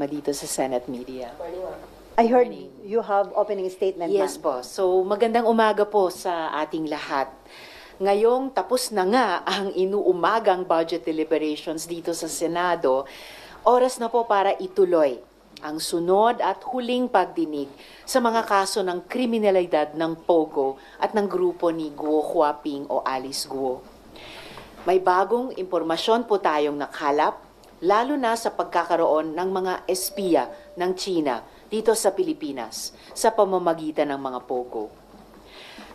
makasama dito sa Senate Media. I heard you have opening statement, Yes ma'am. po. So magandang umaga po sa ating lahat. Ngayong tapos na nga ang inuumagang budget deliberations dito sa Senado, oras na po para ituloy ang sunod at huling pagdinig sa mga kaso ng kriminalidad ng Pogo at ng grupo ni Guo Huaping o Alice Guo. May bagong impormasyon po tayong nakalap, lalo na sa pagkakaroon ng mga espiya ng China dito sa Pilipinas sa pamamagitan ng mga Pogo.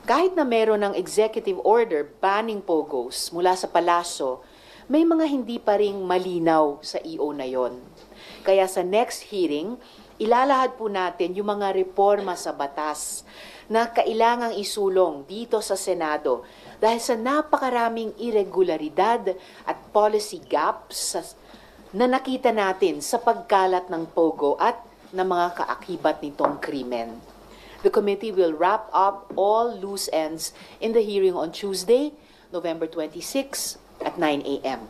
Kahit na meron ng executive order banning Pogos mula sa palasyo, may mga hindi pa ring malinaw sa EO na yon. Kaya sa next hearing, ilalahad po natin yung mga reforma sa batas na kailangang isulong dito sa Senado dahil sa napakaraming irregularidad at policy gaps na nakita natin sa pagkalat ng Pogo at ng mga kaakibat nitong krimen. The committee will wrap up all loose ends in the hearing on Tuesday, November 26 at 9 a.m.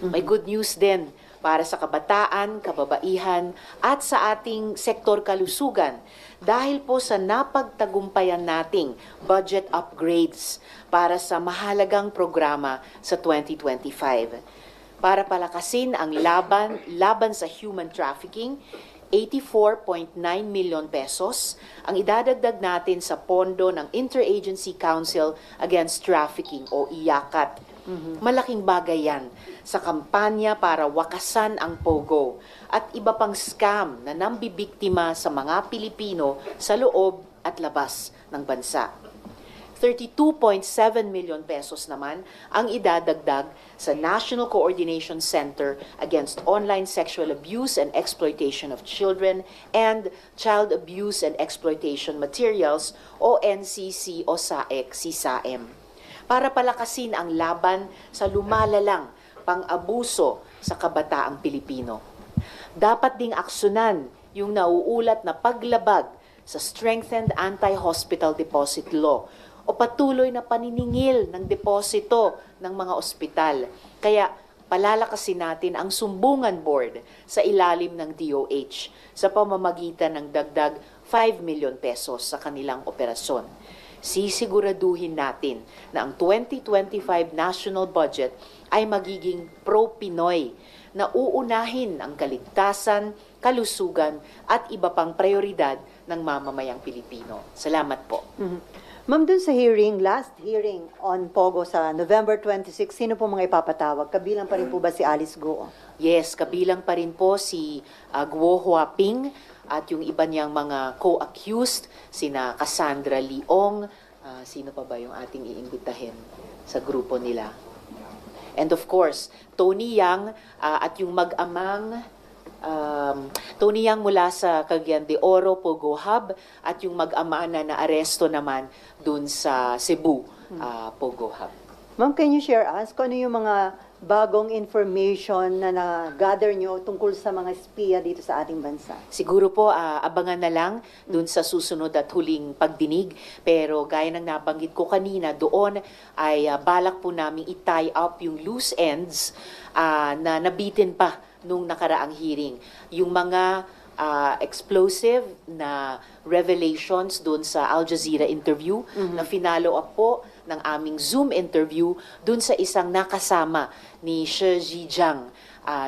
May good news din para sa kabataan, kababaihan at sa ating sektor kalusugan dahil po sa napagtagumpayan nating budget upgrades para sa mahalagang programa sa 2025. Para palakasin ang laban sa human trafficking, 84.9 million pesos ang idadagdag natin sa pondo ng Interagency Council Against Trafficking o IACAT. Malaking bagay yan sa kampanya para wakasan ang Pogo at iba pang scam na nambibiktima sa mga Pilipino sa loob at labas ng bansa. 32.7 million pesos naman ang idadagdag sa National Coordination Center Against Online Sexual Abuse and Exploitation of Children and Child Abuse and Exploitation Materials o NCC o SAEC, CSAM, para palakasin ang laban sa lumalalang pang-abuso sa kabataang Pilipino. Dapat ding aksyonan yung nauulat na paglabag sa Strengthened Anti-Hospital Deposit Law o patuloy na paniningil ng deposito ng mga ospital. Kaya palalakasin natin ang sumbungan board sa ilalim ng DOH sa pamamagitan ng dagdag 5 million pesos sa kanilang operasyon. Sisiguraduhin natin na ang 2025 national budget ay magiging pro-Pinoy na uunahin ang kaligtasan, kalusugan at iba pang prioridad ng mamamayang Pilipino. Salamat po. Ma'am, dun sa hearing, last hearing on Pogo sa November 26, sino po mga ipapatawag? Kabilang pa rin po ba si Alice Guo? Yes, kabilang pa rin po si Guo Huaping at yung iba niyang mga co-accused, sina Cassandra Leong, sino pa ba yung ating iimbitahin sa grupo nila? And of course, Tony Yang at yung mag-amang Tony Yang mula sa Cagayan de Oro, Pogo Hub, at yung mag-ama na aresto naman dun sa Cebu, Pogo Hub. Ma'am, can you share us kung ano yung mga bagong information na na-gather nyo tungkol sa mga espiya dito sa ating bansa? Siguro po, abangan na lang dun sa susunod at huling pagdinig. Pero gaya ng nabanggit ko kanina, doon ay balak po namin i-tie up yung loose ends na nabitin pa nung nakaraang hearing. Yung mga explosive na revelations doon sa Al Jazeera interview na finalo up po ng aming Zoom interview doon sa isang nakasama ni Shi Zhejiang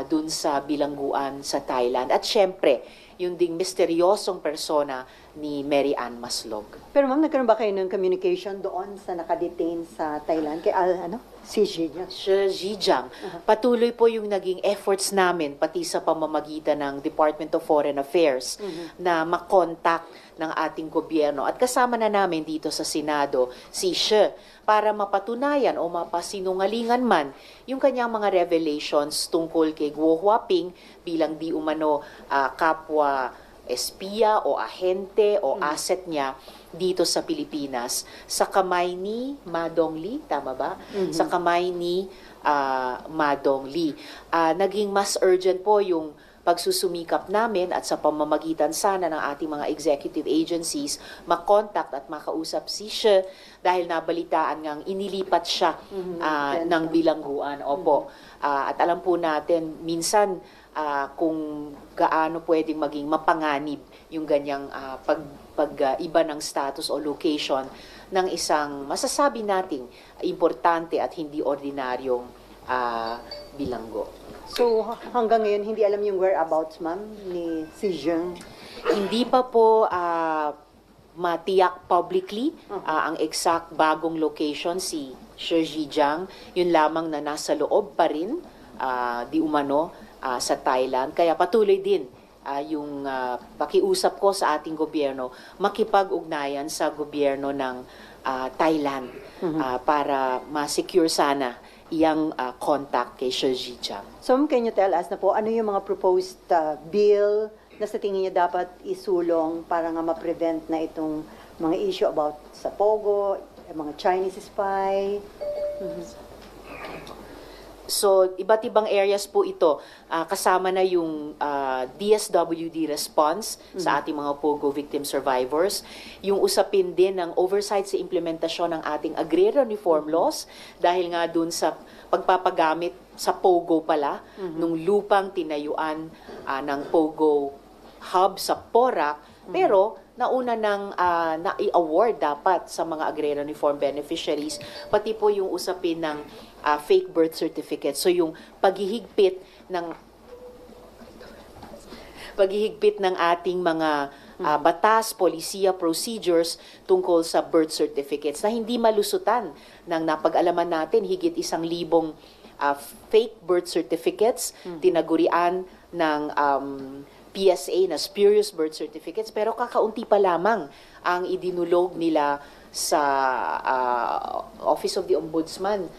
doon sa bilangguan sa Thailand. At syempre, yung ding misteryosong persona ni Mary Ann Maslog. Pero ma'am, nagkaroon ba kayo ng communication doon sa nakadetain sa Thailand? Kay si Zhejiang? Shi Zhejiang. Patuloy po yung naging efforts namin, pati sa pamamagitan ng Department of Foreign Affairs, na makontak ng ating gobyerno. At kasama na namin dito sa Senado si Shi para mapatunayan o mapasinungalingan man yung kanyang mga revelations tungkol kay Guo Huaping bilang di umano kapwa espiya o ahente o asset niya dito sa Pilipinas sa kamay ni Madong Lee, tama ba? Sa kamay ni Madong Lee. Naging mas urgent po yung pagsusumikap namin at sa pamamagitan sana ng ating mga executive agencies, makontak at makausap si Shi dahil nabalitaan ngang inilipat siya ng bilangguan. Opo. At alam po natin, minsan kung gaano pwedeng maging mapanganib yung ganyang iba ng status o location ng isang masasabi nating importante at hindi ordinaryong bilanggo. So hanggang ngayon, hindi alam yung whereabouts, ma'am, ni si Zheng? Hindi pa po matiyak publicly ang exact bagong location si Shi Zhejiang. Yun lamang na nasa loob pa rin di umano sa Thailand. Kaya patuloy din yung pakiusap ko sa ating gobyerno, makipag-ugnayan sa gobyerno ng Thailand para ma-secure sana iyang contact kay Shi Zhejiang. So ma'am, can you tell us na po, ano yung mga proposed bill na sa tingin niyo dapat isulong para nga ma-prevent na itong mga issue about sa Pogo, mga Chinese spy? So, iba't ibang areas po ito. Kasama na yung DSWD response sa ating mga POGO victim survivors. Yung usapin din ng oversight sa implementasyon ng ating agrarian reform laws dahil nga dun sa pagpapagamit sa POGO pala, nung lupang tinayuan ng POGO hub sa Porac, pero nauna ng na-i-award dapat sa mga agrarian reform beneficiaries, pati po yung usapin ng fake birth certificate. So yung paghihigpit ng ating mga batas, polisiya, procedures tungkol sa birth certificates na hindi malusutan ng napag-alaman natin higit 1,000 fake birth certificates, tinagurian ng PSA na spurious birth certificates, pero kakaunti pa lamang ang idinulog nila sa Office of the Ombudsman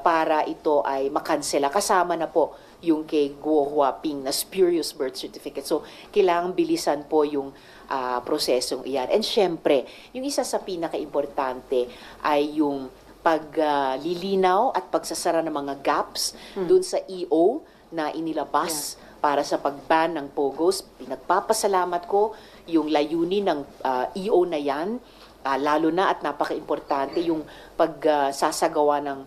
para ito ay makansela. Kasama na po yung kay Guo Huaping na spurious birth certificate. So, kailangang bilisan po yung prosesong iyan. And syempre, yung isa sa pinaka-importante ay yung paglilinaw at pagsasara ng mga gaps dun sa EO na inilabas para sa pag-ban ng POGOs. Pinagpapasalamat ko yung layunin ng EO na yan, lalo na at napaka-importante yung pagsasagawa ng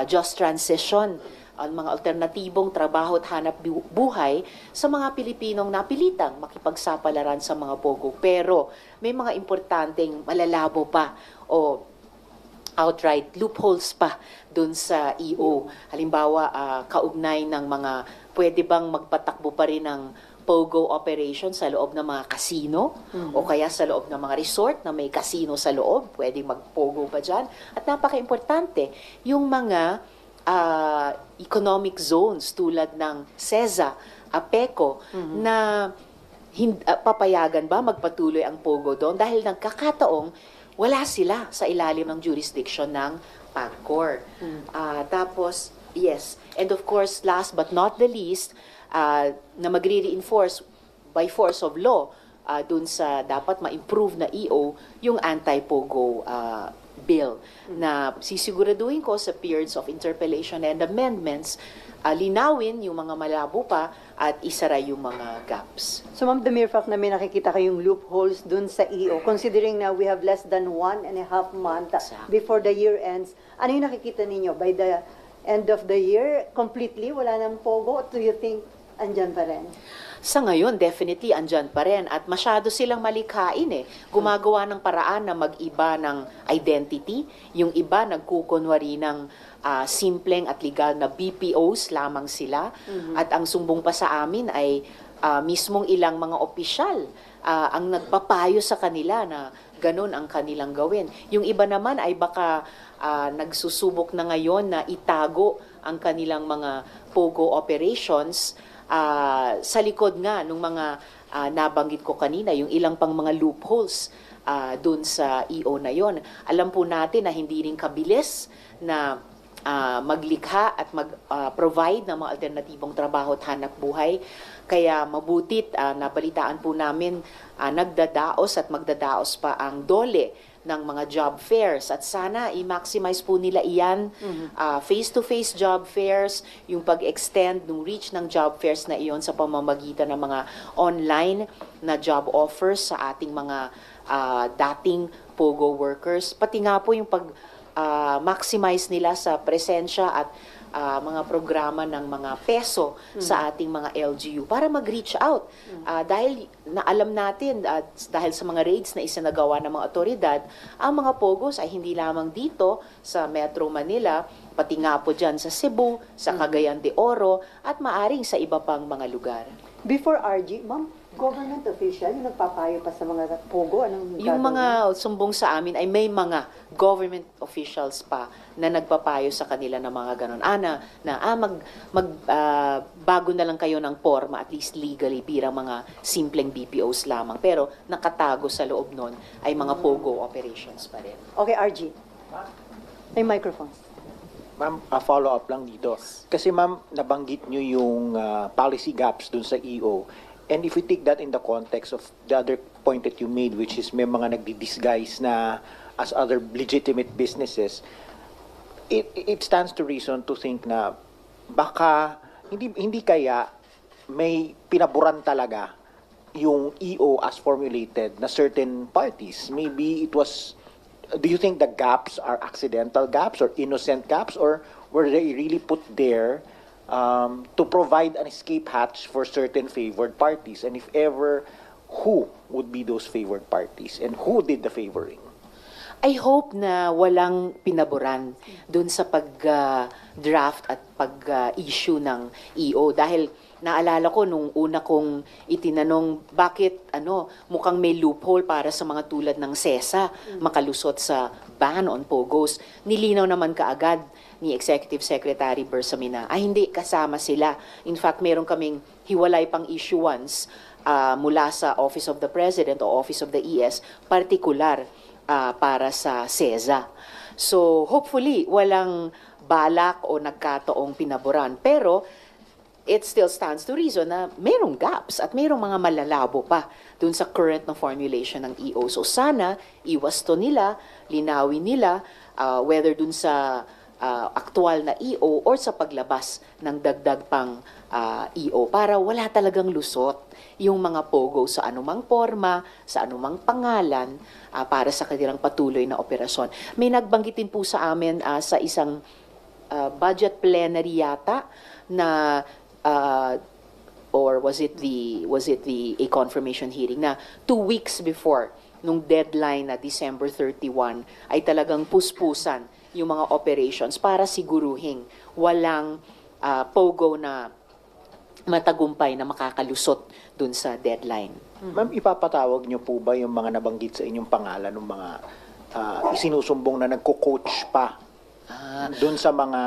just transition, ang mga alternatibong trabaho at hanap buhay sa mga Pilipinong napilitang makipagsapalaran sa mga POGO. Pero may mga importanteng malalabo pa o outright loopholes pa dun sa EO. Halimbawa, kaugnay ng mga pwede bang magpatakbo pa rin ng POGO operation sa loob ng mga casino o kaya sa loob ng mga resort na may casino sa loob, pwedeng mag-POGO pa dyan. At napaka-importante, yung mga economic zones tulad ng CEZA, APECO, na papayagan ba magpatuloy ang POGO doon dahil nagkakataong wala sila sa ilalim ng jurisdiction ng PAGCOR. Tapos, yes, and of course, last but not the least, na magre-reinforce by force of law dun sa dapat ma-improve na EO, yung anti-POGO bill na sisiguraduhin ko sa periods of interpellation and amendments, linawin yung mga malabo pa at isara yung mga gaps. So ma'am, the mere fact na may nakikita kayong loopholes dun sa EO, considering na we have less than 1.5 month before the year ends, ano yung nakikita ninyo? By the end of the year, completely wala nang POGO? Do you think andyan pa rin? Sa ngayon, definitely andyan pa rin at masyado silang malikhain Gumagawa ng paraan na mag-iba ng identity. Yung iba nagkukunwari ng simpleng at legal na BPOs lamang sila. At ang sumbong pa sa amin ay mismong ilang mga opisyal ang nagpapayo sa kanila na ganun ang kanilang gawin. Yung iba naman ay baka nagsusubok na ngayon na itago ang kanilang mga POGO operations sa likod nga ng mga nabanggit ko kanina, yung ilang pang mga loopholes dun sa EO na yon. Alam po natin na hindi rin kabilis na maglikha at mag-provide ng mga alternatibong trabaho at hanap buhay. Kaya mabutit, nabalitaan po namin, nagdadaos at magdadaos pa ang DOLE ng mga job fairs at sana i-maximize po nila iyan, face-to-face job fairs, yung pag-extend ng reach ng job fairs na iyon sa pamamagitan ng mga online na job offers sa ating mga dating POGO workers, pati nga po yung pag maximize nila sa presensya at mga programa ng mga peso sa ating mga LGU para mag-reach out. Dahil alam natin, dahil sa mga raids na isinagawa ng mga otoridad, ang mga pogos ay hindi lamang dito sa Metro Manila, pati nga po dyan sa Cebu, sa Cagayan de Oro, at maaring sa iba pang mga lugar. Before RG, ma'am, government official, yung nagpapayo pa sa mga pogo, anong Yung gagawin? mga sumbong sa amin ay may mga government officials pa na nagpapayo sa kanila ng mga ganun. Bago na lang kayo ng forma, at least legally, bilang mga simpleng BPOs lamang. Pero nakatago sa loob nun ay mga POGO operations pa rin. Okay, RG. May microphone. Ma'am, follow-up lang dito. Kasi ma'am, nabanggit nyo yung policy gaps dun sa EO. And if we take that in the context of the other point that you made, which is may mga nagdi-disguise na as other legitimate businesses, it stands to reason to think na baka hindi kaya may pinaburan talaga yung EO as formulated na certain parties. Maybe it was. Do you think the gaps are accidental gaps or innocent gaps, or were they really put there to provide an escape hatch for certain favored parties? And if ever, who would be those favored parties? And who did the favoring? I hope na walang pinaboran dun sa pag-draft at pag-issue ng EO. Dahil naalala ko nung una kong itinanong bakit mukhang may loophole para sa mga tulad ng SESA makalusot sa ban on POGOs. Nilinaw naman kaagad ni Executive Secretary Bersamina, hindi kasama sila. In fact, meron kaming hiwalay pang issuance mula sa Office of the President o Office of the ES, particular para sa SESA. So, hopefully, walang balak o nagkataong pinaboran. Pero, it still stands to reason na merong gaps at merong mga malalabo pa dun sa current na formulation ng EO. So, sana, iwas to nila, linawin nila, whether dun sa aktual na EO or sa paglabas ng dagdag pang EO para wala talagang lusot yung mga POGO sa anumang forma, sa anumang pangalan para sa kanilang patuloy na operasyon. May nagbanggitin po sa amin sa isang budget plenary yata na or was it a confirmation hearing na 2 weeks before nung deadline na December 31 ay talagang puspusan yung mga operations para siguruhin walang POGO na matagumpay na makakalusot dun sa deadline. Ma'am, ipapatawag nyo po ba yung mga nabanggit sa inyong pangalan ng mga isinusumbong na nagko-coach pa dun sa mga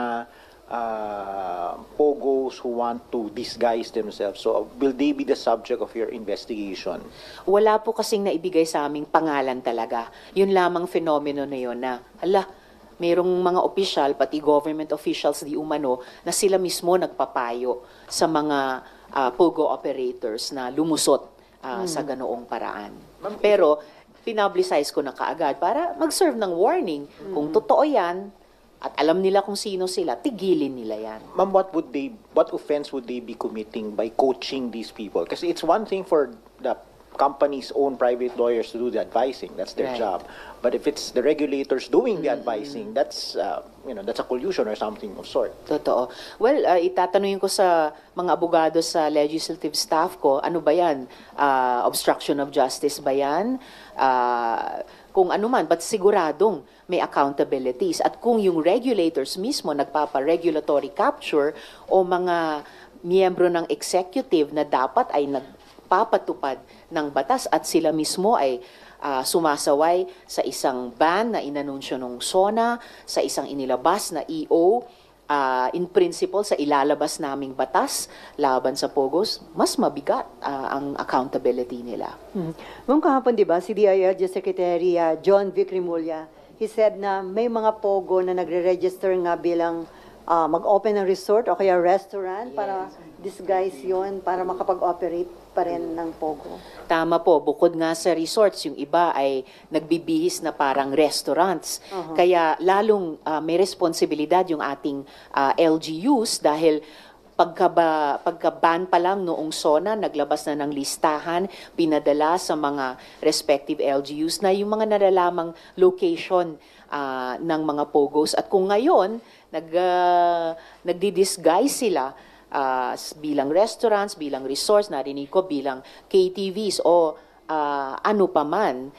POGOs who want to disguise themselves? So, will they be the subject of your investigation? Wala po kasing naibigay sa aming pangalan talaga. Yun lamang fenomeno na yun na, merong mga opisyal, pati government officials di umano, na sila mismo nagpapayo sa mga POGO operators na lumusot sa ganoong paraan. Pero, pinablicize ko na kaagad para mag-serve ng warning. Kung totoo yan, at alam nila kung sino sila, tigilin nila yan. Ma'am, what offense would they be committing by coaching these people? Kasi it's one thing for the company's own private lawyers to do the advising. That's their Right. job. But if it's the regulators doing the advising, that's that's a collusion or something of sort. Totoo. Well, itatanungin ko sa mga abogado sa legislative staff ko, ano ba yan? Obstruction of justice ba yan? Kung ano man, but siguradong may accountabilities. At kung yung regulators mismo nagpapa-regulatory capture o mga miyembro ng executive na dapat ay nagpapatupad ng batas at sila mismo ay sumasaway sa isang ban na inanunsyo ng SONA, sa isang inilabas na EO, in principle sa ilalabas naming batas laban sa POGOs, mas mabigat ang accountability nila. Ma'am, kahapon, di ba, si DILG Secretary John Vic Rimulya, he said na may mga POGO na nagre-register nga bilang mag-open ng resort o kaya restaurant para disguise yon para makapag-operate pa rin ng POGO. Tama po, bukod nga sa resorts, yung iba ay nagbibihis na parang restaurants. Kaya lalong may responsibilidad yung ating LGUs dahil pagka-ban pa lang noong SONA, naglabas na ng listahan, pinadala sa mga respective LGUs na yung mga nalalamang location ng mga POGOs. At kung ngayon, nagdi-disguise sila bilang restaurants, bilang resorts, narinig ko bilang KTVs o ano pa man,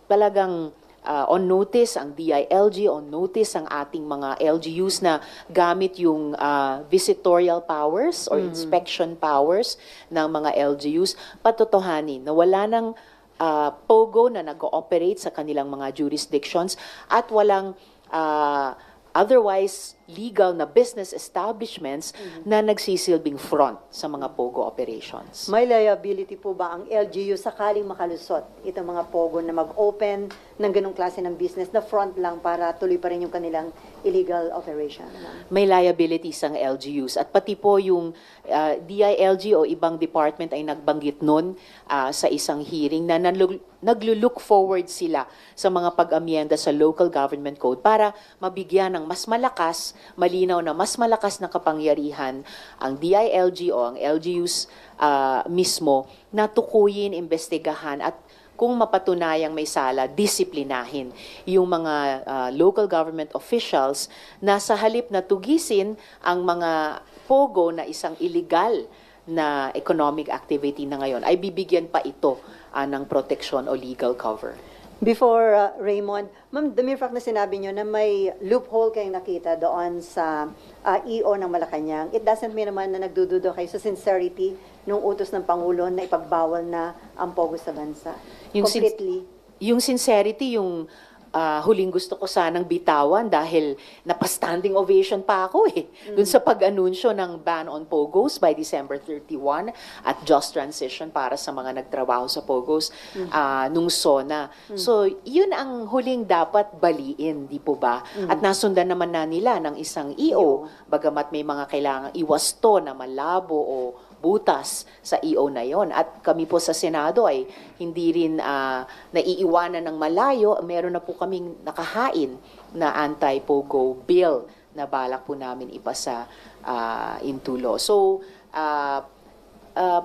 talagang on notice ang DILG, on notice ang ating mga LGUs na gamit yung visitorial powers or inspection powers ng mga LGUs, patotohanin na wala ng POGO na nag-ooperate sa kanilang mga jurisdictions at walang otherwise legal na business establishments na nagsisilbing front sa mga POGO operations. May liability po ba ang LGU sakaling makalusot itong mga POGO na mag-open ng ganong klase ng business na front lang para tuloy pa rin yung kanilang illegal operation? May liabilities ang LGUs at pati po yung DILG o ibang department ay nagbanggit nun sa isang hearing na naglo-look forward sila sa mga pag-amyenda sa local government code para mabigyan ng mas malakas, malinaw na mas malakas na kapangyarihan ang DILG o ang LGUs mismo na tukuyin, imbestigahan at kung mapatunayang may sala, disiplinahin yung mga local government officials na sa halip na tugisin ang mga POGO na isang illegal na economic activity na ngayon, ay bibigyan pa ito ng proteksyon o legal cover. Before Raymond, ma'am, the mere fact na sinabi nyo na may loophole kayong nakita doon sa EO ng Malacanang, it doesn't mean naman na nagdududo kayo sa sincerity nung utos ng Pangulo na ipagbawal na ang POGO sa bansa. Completely. Yung sincerity, yung huling gusto ko sanang bitawan dahil napa-standing ovation pa ako dun sa pag-anunsyo ng ban on POGOs by December 31 at just transition para sa mga nagtrabaho sa POGOs nung SONA. So, yun ang huling dapat baliin, di po ba? At nasundan naman na nila ng isang EO, bagamat may mga kailangang iwasto na malabo o butas sa EO na yon. At kami po sa Senado ay hindi rin naiiwanan ng malayo. Meron na po kaming nakahain na anti-POGO bill na balak po namin ipasa into law. So,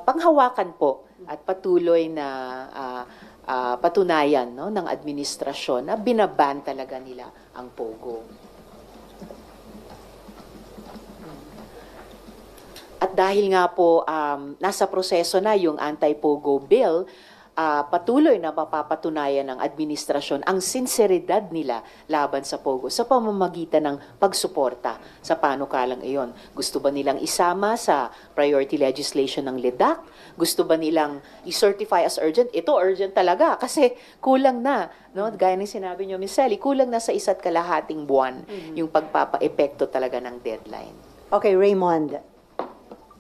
panghawakan po at patuloy na patunayan ng administrasyon na binaban talaga nila ang POGO. At dahil nga po nasa proseso na yung anti-POGO bill, patuloy na mapapatunayan ng administrasyon ang sinseridad nila laban sa POGO sa pamamagitan ng pagsuporta sa panukalang iyon. Gusto ba nilang isama sa priority legislation ng LEDAC? Gusto ba nilang i-certify as urgent? Ito urgent talaga kasi kulang na. No? Gaya ng sinabi niyo, Ms. Sally, kulang na sa 1.5 buwan yung pagpapa-epekto talaga ng deadline. Okay, Raymond.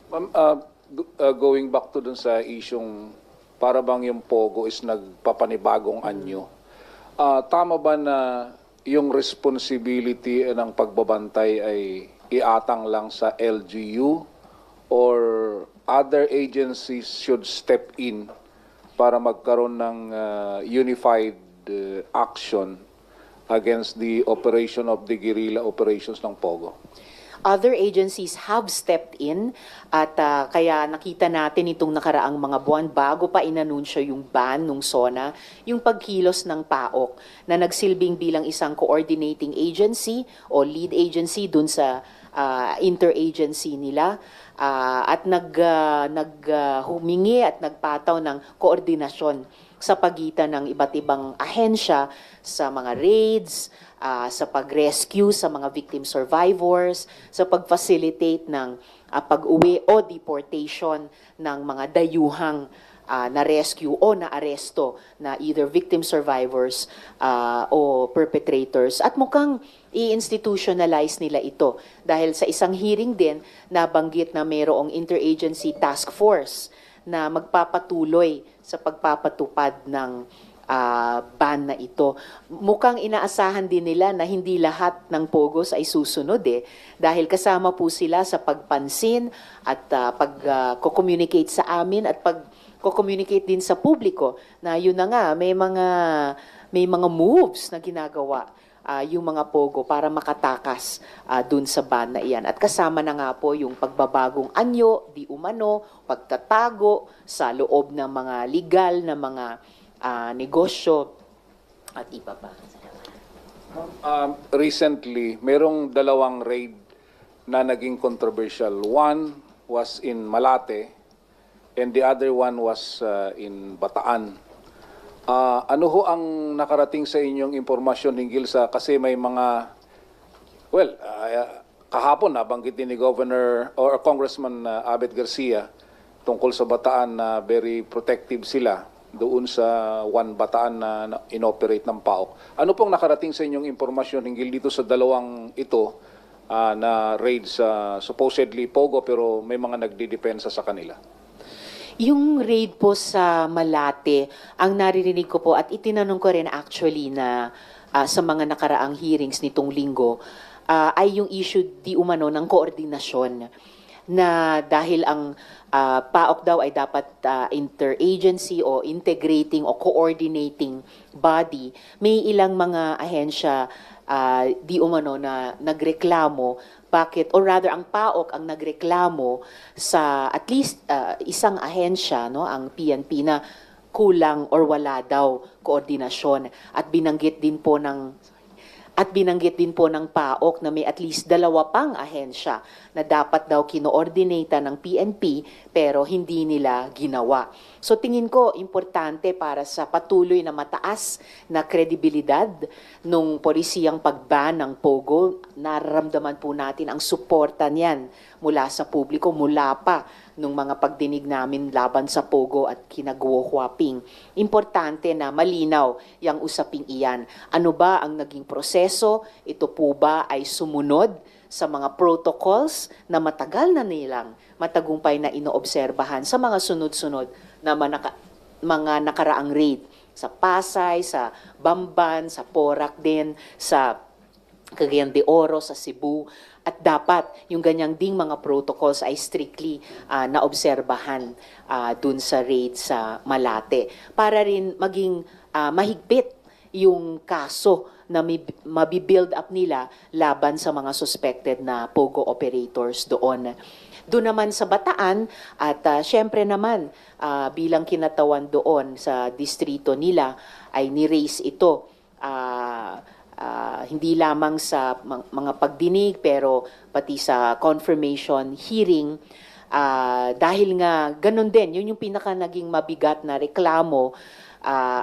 Ma'am, going back to dun sa isyong para bang yung POGO is nagpapanibagong anyo. Tama ba na yung responsibility ng pagbabantay ay iatang lang sa LGU or other agencies should step in para magkaroon ng unified action against the operation of the guerrilla operations ng POGO? Other agencies have stepped in at kaya nakita natin itong nakaraang mga buwan bago pa inanunsyo yung ban nung SONA, yung pagkilos ng PAOK na nagsilbing bilang isang coordinating agency o lead agency dun sa interagency nila at humingi at nagpataw ng koordinasyon sa pagitan ng iba't ibang ahensya sa mga raids, sa pag-rescue sa mga victim survivors, sa pag-facilitate ng pag-uwi o deportation ng mga dayuhang na-rescue o na-aresto na either victim survivors o perpetrators. At mukhang i-institutionalize nila ito dahil sa isang hearing din nabanggit na mayroong interagency task force na magpapatuloy sa pagpapatupad ng ban na ito. Mukhang inaasahan din nila na hindi lahat ng POGOs ay susunod dahil kasama po sila sa pagpansin at pag-communicate sa amin at pag-communicate din sa publiko na yun na nga may mga moves na ginagawa yung mga pogo para makatakas dun sa ban na iyan. At kasama na nga po yung pagbabagong anyo, di umano, pagtatago sa loob ng mga legal na mga negosyo at iba pa. Recently, merong dalawang raid na naging controversial. One was in Malate and the other one was in Bataan. Ano ho ang nakarating sa inyong impormasyon hinggil sa, kasi may mga, well, kahapon nabanggit din ni Governor or Congressman Abet Garcia tungkol sa Bataan na very protective sila doon sa One Bataan na inoperate ng PAOK. Ano pong nakarating sa inyong impormasyon hinggil dito sa dalawang ito na raid sa supposedly Pogo pero may mga nagdidepensa sa kanila? Yung raid po sa Malate, ang naririnig ko po at itinanong ko rin actually na sa mga nakaraang hearings nitong linggo ay yung issue di umano ng koordinasyon na dahil ang PAOK daw ay dapat interagency o integrating o coordinating body, may ilang mga ahensya di umano na nagreklamo bakit, or rather ang PAOK ang nagreklamo sa at least isang ahensya, no, ang PNP, na kulang or wala daw koordinasyon at binanggit din po ng PAOK na may at least dalawa pang ahensya na dapat daw kinoordinata ng PNP pero hindi nila ginawa. So tingin ko importante para sa patuloy na mataas na kredibilidad nung polisiyang pagban ng Pogo, nararamdaman po natin ang suporta niyan mula sa publiko, mula pa nung mga pagdinig namin laban sa Pogo at Kinaguo Huaping. Importante na malinaw yung usaping iyan. Ano ba ang naging proseso? Ito po ba ay sumunod sa mga protocols na matagal na nilang matagumpay na inoobserbahan sa mga sunod-sunod na mga nakaraang raid sa Pasay, sa Bamban, sa Porac din, sa Cagayan de Oro, sa Cebu. At dapat yung ganyang ding mga protocols ay strictly naobserbahan dun sa raid sa Malate para rin maging mahigpit yung kaso na mabibuild up nila laban sa mga suspected na Pogo operators doon. Doon naman sa Bataan at syempre naman bilang kinatawan doon sa distrito nila ay ni-raise ito hindi lamang sa mga pagdinig pero pati sa confirmation hearing dahil nga ganun din, yun yung pinaka naging mabigat na reklamo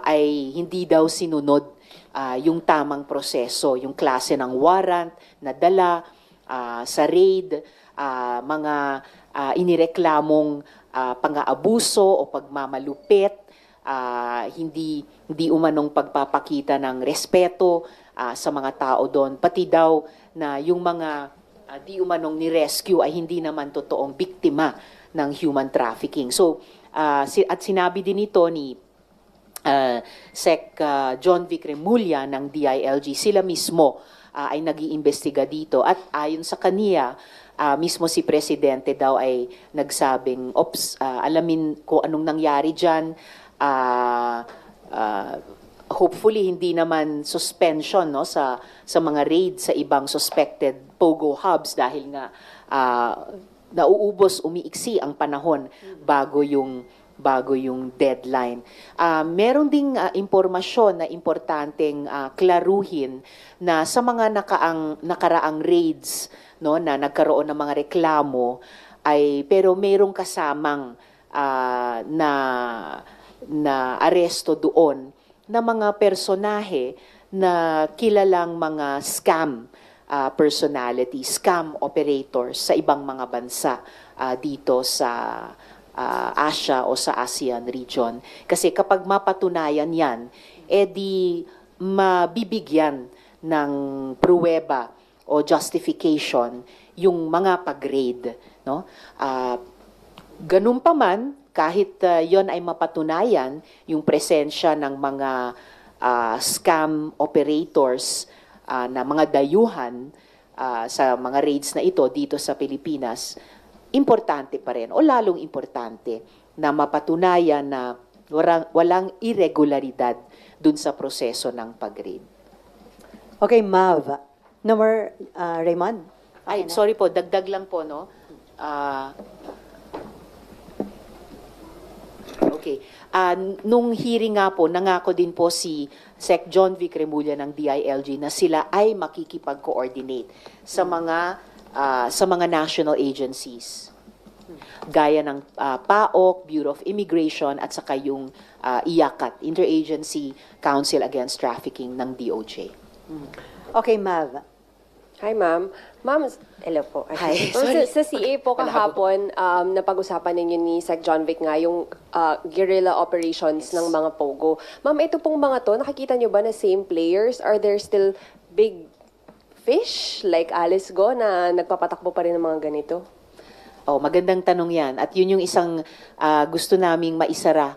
ay hindi daw sinunod yung tamang proseso, yung klase ng warrant na dala sa raid, mga inireklamong pang-aabuso o pagmamalupit, hindi umanong pagpapakita ng respeto sa mga tao doon, pati daw na yung mga di umanong ni-rescue ay hindi naman totoong biktima ng human trafficking. So, at sinabi din ito ni Sec John Vic Remulla ng DILG, sila mismo ay nag-iimbestiga dito at ayon sa kaniya, mismo si Presidente daw ay nagsabing, alamin ko anong nangyari dyan, hopefully hindi naman suspension no sa mga raid sa ibang suspected Pogo hubs dahil nga nauubos, umiiksi ang panahon bago yung deadline. Meron ding impormasyon na importanteng klaruhin na sa mga nakaraang raids no na nagkaroon ng mga reklamo ay pero merong kasamang na aresto doon na mga personahe na kilalang mga scam personalities, scam operators sa ibang mga bansa dito sa Asia o sa ASEAN region. Kasi kapag mapatunayan yan, di mabibigyan ng pruweba o justification yung mga pag-raid. No? Ganun pa man, kahit yon ay mapatunayan, yung presensya ng mga scam operators na mga dayuhan sa mga raids na ito dito sa Pilipinas, importante pa rin o lalong importante na mapatunayan na walang irregularidad dun sa proseso ng pag-raid. Okay, Mav. Number, Raymond? Ay, sorry po, dagdag lang po, no? Okay. Nung hearing nga po, nangako din po si Sec. John Vic Remulla ng DILG na sila ay makikipag-coordinate sa mga national agencies. Gaya ng PAOK, Bureau of Immigration, at saka yung IACAT, Interagency Council Against Trafficking ng DOJ. Okay, Mav. Hi, ma'am. Ma'am, hello po. Hi, So, sorry. sa CA po kahapon, napag-usapan ninyo ni Sec. John Vic nga yung guerrilla operations ng mga POGO. Ma'am, ito pong mga to, nakikita nyo ba na same players? Are there still big fish like Alice Go na nagpapatakbo pa rin ng mga ganito? Oh, magandang tanong yan. At yun yung isang gusto naming maisara,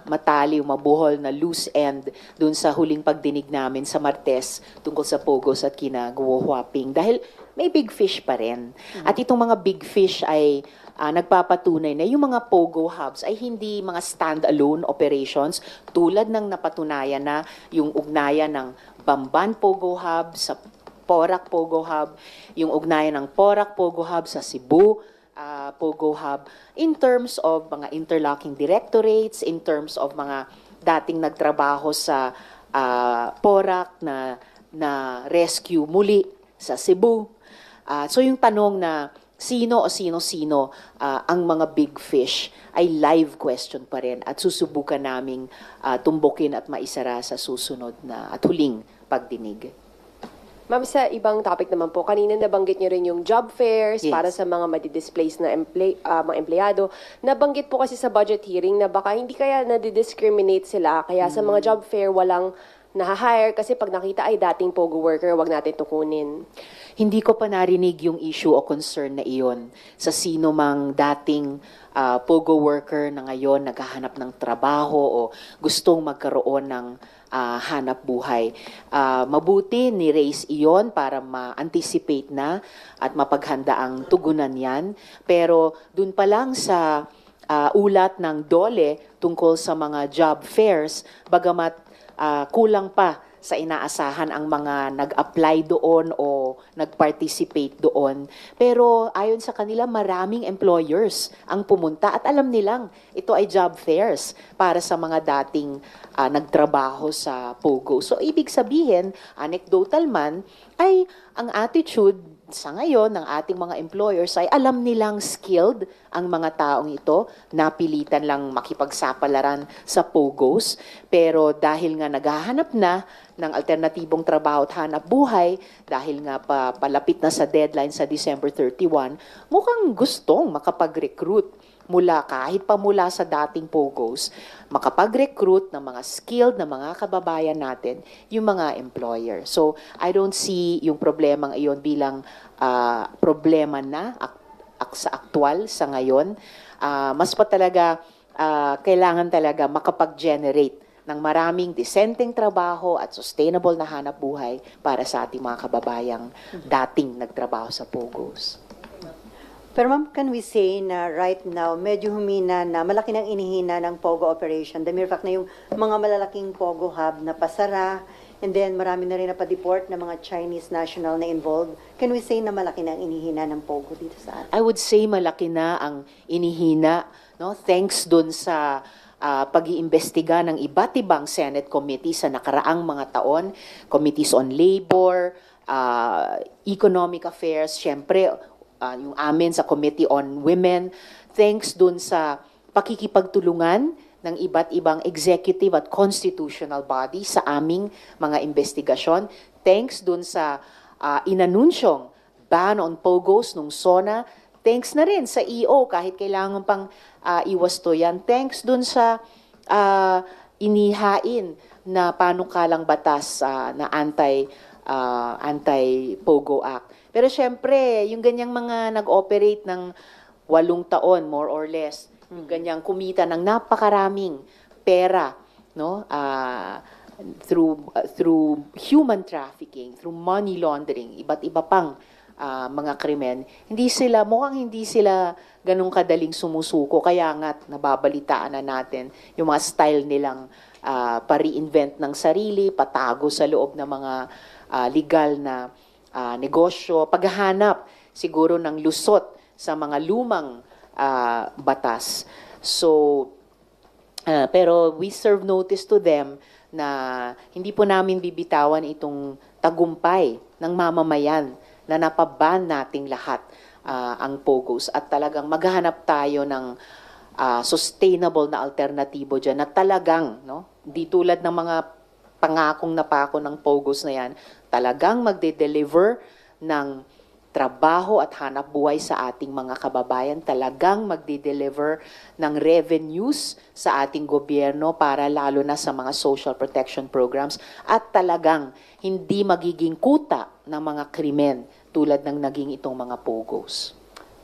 mataliw, mabuhol na loose end dun sa huling pagdinig namin sa Martes tungkol sa Pogos at kina Guo Huaping. Dahil may big fish pa rin. At itong mga big fish ay nagpapatunay na yung mga Pogo hubs ay hindi mga stand-alone operations tulad ng napatunayan na yung ugnayan ng Bamban Pogo Hub sa Porac Pogo Hub, yung ugnayan ng Porac Pogo Hub sa Cebu Pogo Hub, in terms of mga interlocking directorates, in terms of mga dating nagtrabaho sa Porac na rescue muli sa Cebu. So yung tanong na sino o sino-sino ang mga big fish ay live question pa rin at susubukan naming tumbukin at maisara sa susunod na at huling pagdinig. Ma'am, sa ibang topic naman po, kanina nabanggit niyo rin yung job fairs Yes. para sa mga madi-displace na mga empleyado. Nabanggit po kasi sa budget hearing na baka hindi kaya nadi-discriminate sila, kaya sa mga job fair walang naha-hire kasi pag nakita ay dating POGO worker, wag natin tukunin. Hindi ko pa narinig yung issue o concern na iyon sa sino mang dating POGO worker na ngayon naghahanap ng trabaho o gustong magkaroon ng hanap buhay. Mabuti ni-raise iyon para ma-anticipate na at mapaghanda ang tugunan yan. Pero dun pa lang sa ulat ng DOLE tungkol sa mga job fairs, bagamat kulang pa sa inaasahan ang mga nag-apply doon o nag-participate doon. Pero ayon sa kanila, maraming employers ang pumunta at alam nilang ito ay job fairs para sa mga dating nagtrabaho sa POGO. So ibig sabihin, anecdotal man, ay ang attitude sa ngayon ng ating mga employers ay alam nilang skilled ang mga taong ito, napilitan lang makipagsapalaran sa POGOs, pero dahil nga naghahanap na ng alternatibong trabaho at hanap buhay, dahil nga palapit na sa deadline sa December 31, mukhang gustong makapag-recruit kahit pa mula sa dating POGOs, makapag-recruit ng mga skilled na mga kababayan natin, yung mga employer. So, I don't see yung problemang iyon bilang problema na sa aktual sa ngayon. Mas pa talaga, kailangan talaga makapag-generate ng maraming disenteng trabaho at sustainable na hanap buhay para sa ating mga kababayang dating nagtrabaho sa POGOs. Pero ma'am, can we say na right now, medyo humina na, malaki nang inihina ng POGO operation. The mere fact na yung mga malalaking POGO hub na pasara, and then marami na rin napadeport na mga Chinese national na involved. Can we say na malaki na ang inihina ng POGO dito sa atin? I would say malaki na ang inihina, no? Thanks dun sa pag-iimbestiga ng iba't ibang Senate committee sa nakaraang mga taon, committees on labor, economic affairs, syempre yung amin sa Committee on Women, thanks dun sa pakikipagtulungan ng iba't ibang executive at constitutional body sa aming mga investigasyon, thanks dun sa inanunsyong ban on POGOs nung SONA, thanks na rin sa EO kahit kailangan pang iwas to yan, thanks dun sa inihain na panukalang batas na anti-POGO Act. Pero syempre, yung ganyang mga nag-operate ng 8 taon, more or less, yung ganyang kumita ng napakaraming pera, no? Through human trafficking, through money laundering, iba't iba pang mga krimen, mukhang hindi sila ganun kadaling sumusuko. Kaya nga, nababalitaan na natin yung mga style nilang pa-reinvent ng sarili, patago sa loob ng mga legal na negosyo, paghahanap siguro ng lusot sa mga lumang batas. So, pero we serve notice to them na hindi po namin bibitawan itong tagumpay ng mamamayan na napaban nating lahat ang POGOs at talagang maghahanap tayo ng sustainable na alternatibo dyan na talagang, no, di tulad ng mga pangakong napako ng POGOs na yan, talagang magde-deliver ng trabaho at hanap buhay sa ating mga kababayan, talagang magde-deliver ng revenues sa ating gobyerno para lalo na sa mga social protection programs at talagang hindi magiging kuta ng mga krimen tulad ng naging itong mga POGOs.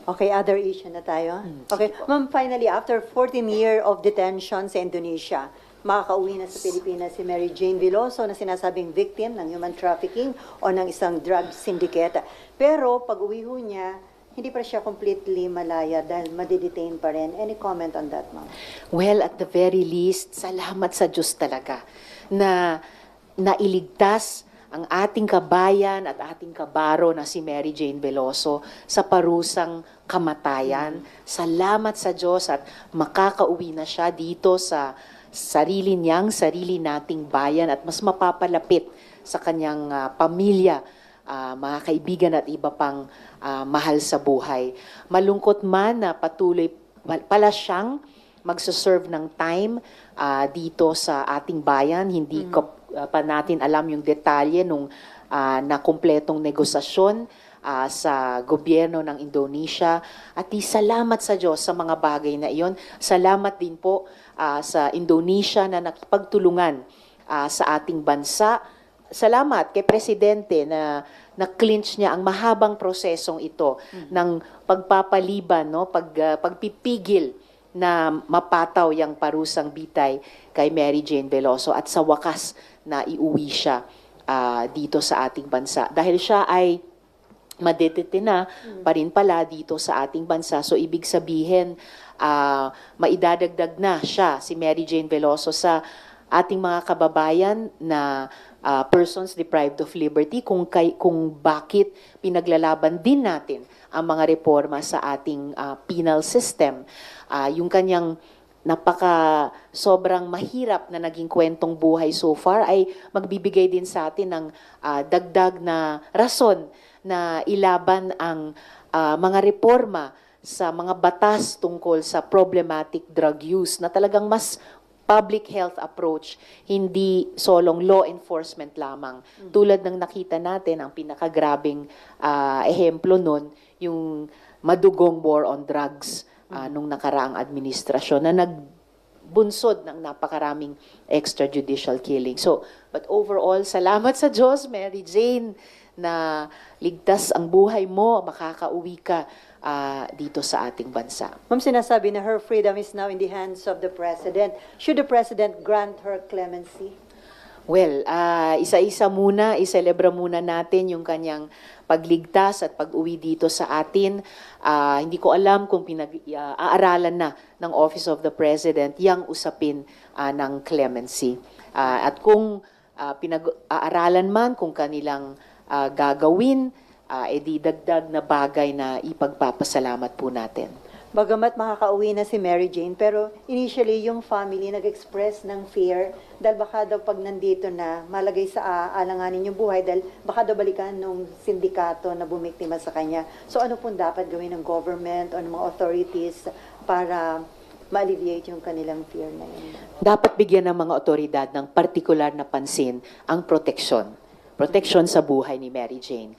Okay, other issue na tayo. Okay, ma'am, finally, after 14 years of detention sa Indonesia, makakauwi na sa Pilipinas si Mary Jane Veloso na sinasabing victim ng human trafficking o ng isang drug syndicate. Pero pag uwi ho niya, hindi pa siya completely malaya dahil madidetain pa rin. Any comment on that, ma'am? Well, at the very least, salamat sa Diyos talaga na nailigtas ang ating kabayan at ating kabaro na si Mary Jane Veloso sa parusang kamatayan. Salamat sa Diyos at makakauwi na siya dito sa sarili nating bayan at mas mapapalapit sa kanyang pamilya, mga kaibigan at iba pang mahal sa buhay. Malungkot man na patuloy pala siyang magsaserve ng time dito sa ating bayan. Hindi ko pa natin alam yung detalye nung na kumpletong negosasyon sa gobyerno ng Indonesia. At salamat sa Diyos sa mga bagay na iyon. Salamat din po sa Indonesia na nakipagtulungan sa ating bansa. Salamat kay Presidente na na-clinch niya ang mahabang prosesong ito ng pagpapaliban, no? Pagpipigil na mapataw yung parusang bitay kay Mary Jane Veloso at sa wakas na iuwi siya dito sa ating bansa. Dahil siya ay madetitina pa rin pala dito sa ating bansa. So, ibig sabihin, maidadagdag na siya, si Mary Jane Veloso, sa ating mga kababayan na persons deprived of liberty kung bakit pinaglalaban din natin ang mga reforma sa ating penal system. Yung kanyang sobrang mahirap na naging kwentong buhay so far ay magbibigay din sa atin ng dagdag na rason na ilaban ang mga reforma sa mga batas tungkol sa problematic drug use na talagang mas public health approach, hindi solong law enforcement lamang. Tulad ng nakita natin, ang pinakagrabing ehemplo nun, yung madugong war on drugs nung nakaraang administrasyon na nagbunsod ng napakaraming extrajudicial killing. So, but overall, salamat sa Diyos, Mary Jane, na ligtas ang buhay mo, makakauwi ka dito sa ating bansa. Ma'am, sinasabi na her freedom is now in the hands of the President. Should the President grant her clemency? Well, isa-isa muna, iselebra muna natin yung kanyang pagligtas at pag-uwi dito sa atin. Hindi ko alam kung aaralan na ng Office of the President yang usapin ng clemency. At kung pinag-aaralan man kung kanilang gagawin, edi dagdag na bagay na ipagpapasalamat po natin. Bagamat makakauwi na si Mary Jane, pero initially yung family nag-express ng fear dahil baka daw pag nandito na malagay sa alanganin yung buhay dahil baka daw balikan nung sindikato na bumiktima sa kanya. So ano pong dapat gawin ng government o ng mga authorities para ma-alleviate yung kanilang fear na yun? Dapat bigyan ng mga otoridad ng partikular na pansin ang proteksyon. Proteksyon sa buhay ni Mary Jane.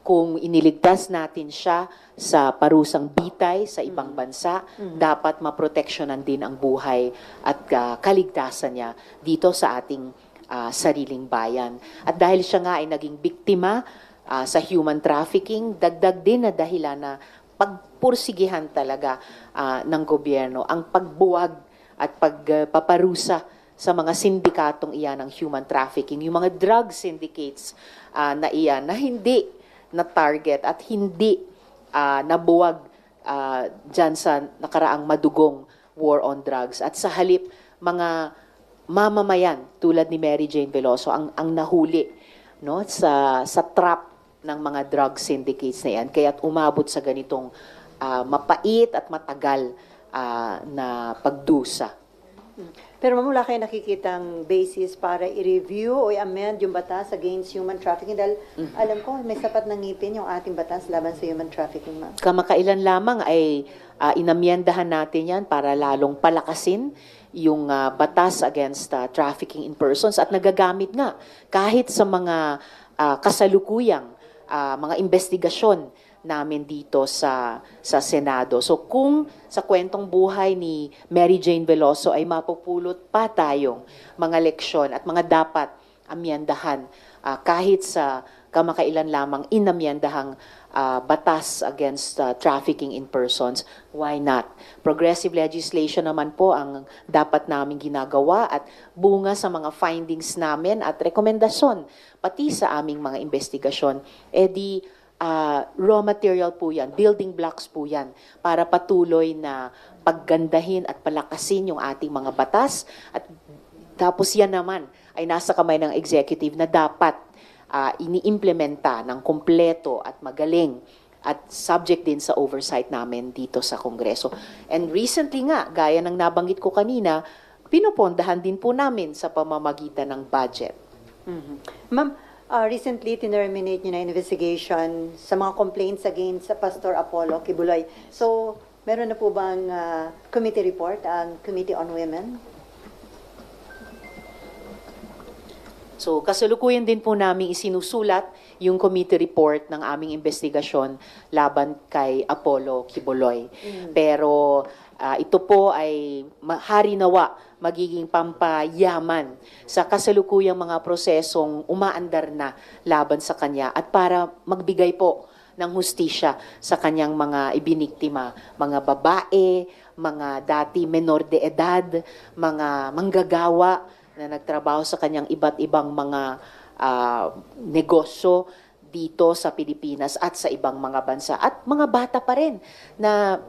Kung iniligtas natin siya sa parusang bitay sa ibang bansa, dapat maproteksyonan din ang buhay at kaligtasan niya dito sa ating sariling bayan. At dahil siya nga ay naging biktima sa human trafficking, dagdag din na dahilan na pagpursigihan talaga ng gobyerno ang pagbuwag at pagpaparusa sa mga sindikatong iyan ng human trafficking, yung mga drug syndicates na iyan na hindi na target at hindi nabuwag dyan sa nakaraang madugong war on drugs. At sa halip, mga mamamayan tulad ni Mary Jane Veloso ang nahuli no, sa trap ng mga drug syndicates na yan, kaya't umabot sa ganitong mapait at matagal na pagdusa. Pero ma'am, wala kayo nakikitang basis para i-review o i-amend yung batas against human trafficking? Dahil alam ko, may sapat na ngipin yung ating batas laban sa human trafficking, ma'am. Kamakailan lamang ay inamyendahan natin yan para lalong palakasin yung batas against trafficking in persons at nagagamit nga kahit sa mga kasalukuyang mga investigasyon namin dito sa Senado. So kung sa kwentong buhay ni Mary Jane Veloso ay mapupulot pa tayong mga leksyon at mga dapat amyendahan kahit sa kamakailan lamang inamyendahang batas against trafficking in persons, why not? Progressive legislation naman po ang dapat namin ginagawa at bunga sa mga findings namin at rekomendasyon pati sa aming mga investigasyon, raw material po yan, building blocks po yan para patuloy na paggandahin at palakasin yung ating mga batas at tapos yan naman ay nasa kamay ng executive na dapat iniimplementa ng kompleto at magaling at subject din sa oversight namin dito sa Kongreso. And recently nga, gaya ng nabanggit ko kanina, pinupondahan din po namin sa pamamagitan ng budget. Ma'am, recently, tinerminate nyo na investigation sa mga complaints against Pastor Apollo Kibuloy. So, meron na po bang committee report ang Committee on Women? So, kasalukuyan din po namin isinusulat yung committee report ng aming investigasyon laban kay Apollo Kibuloy. Pero ito po ay harinawa magiging pampayaman sa kasalukuyang mga prosesong umaandar na laban sa kanya at para magbigay po ng hustisya sa kanyang mga ibiniktima, mga babae, mga dati menor de edad, mga manggagawa na nagtrabaho sa kanyang iba't ibang mga negosyo dito sa Pilipinas at sa ibang mga bansa. At mga bata pa rin na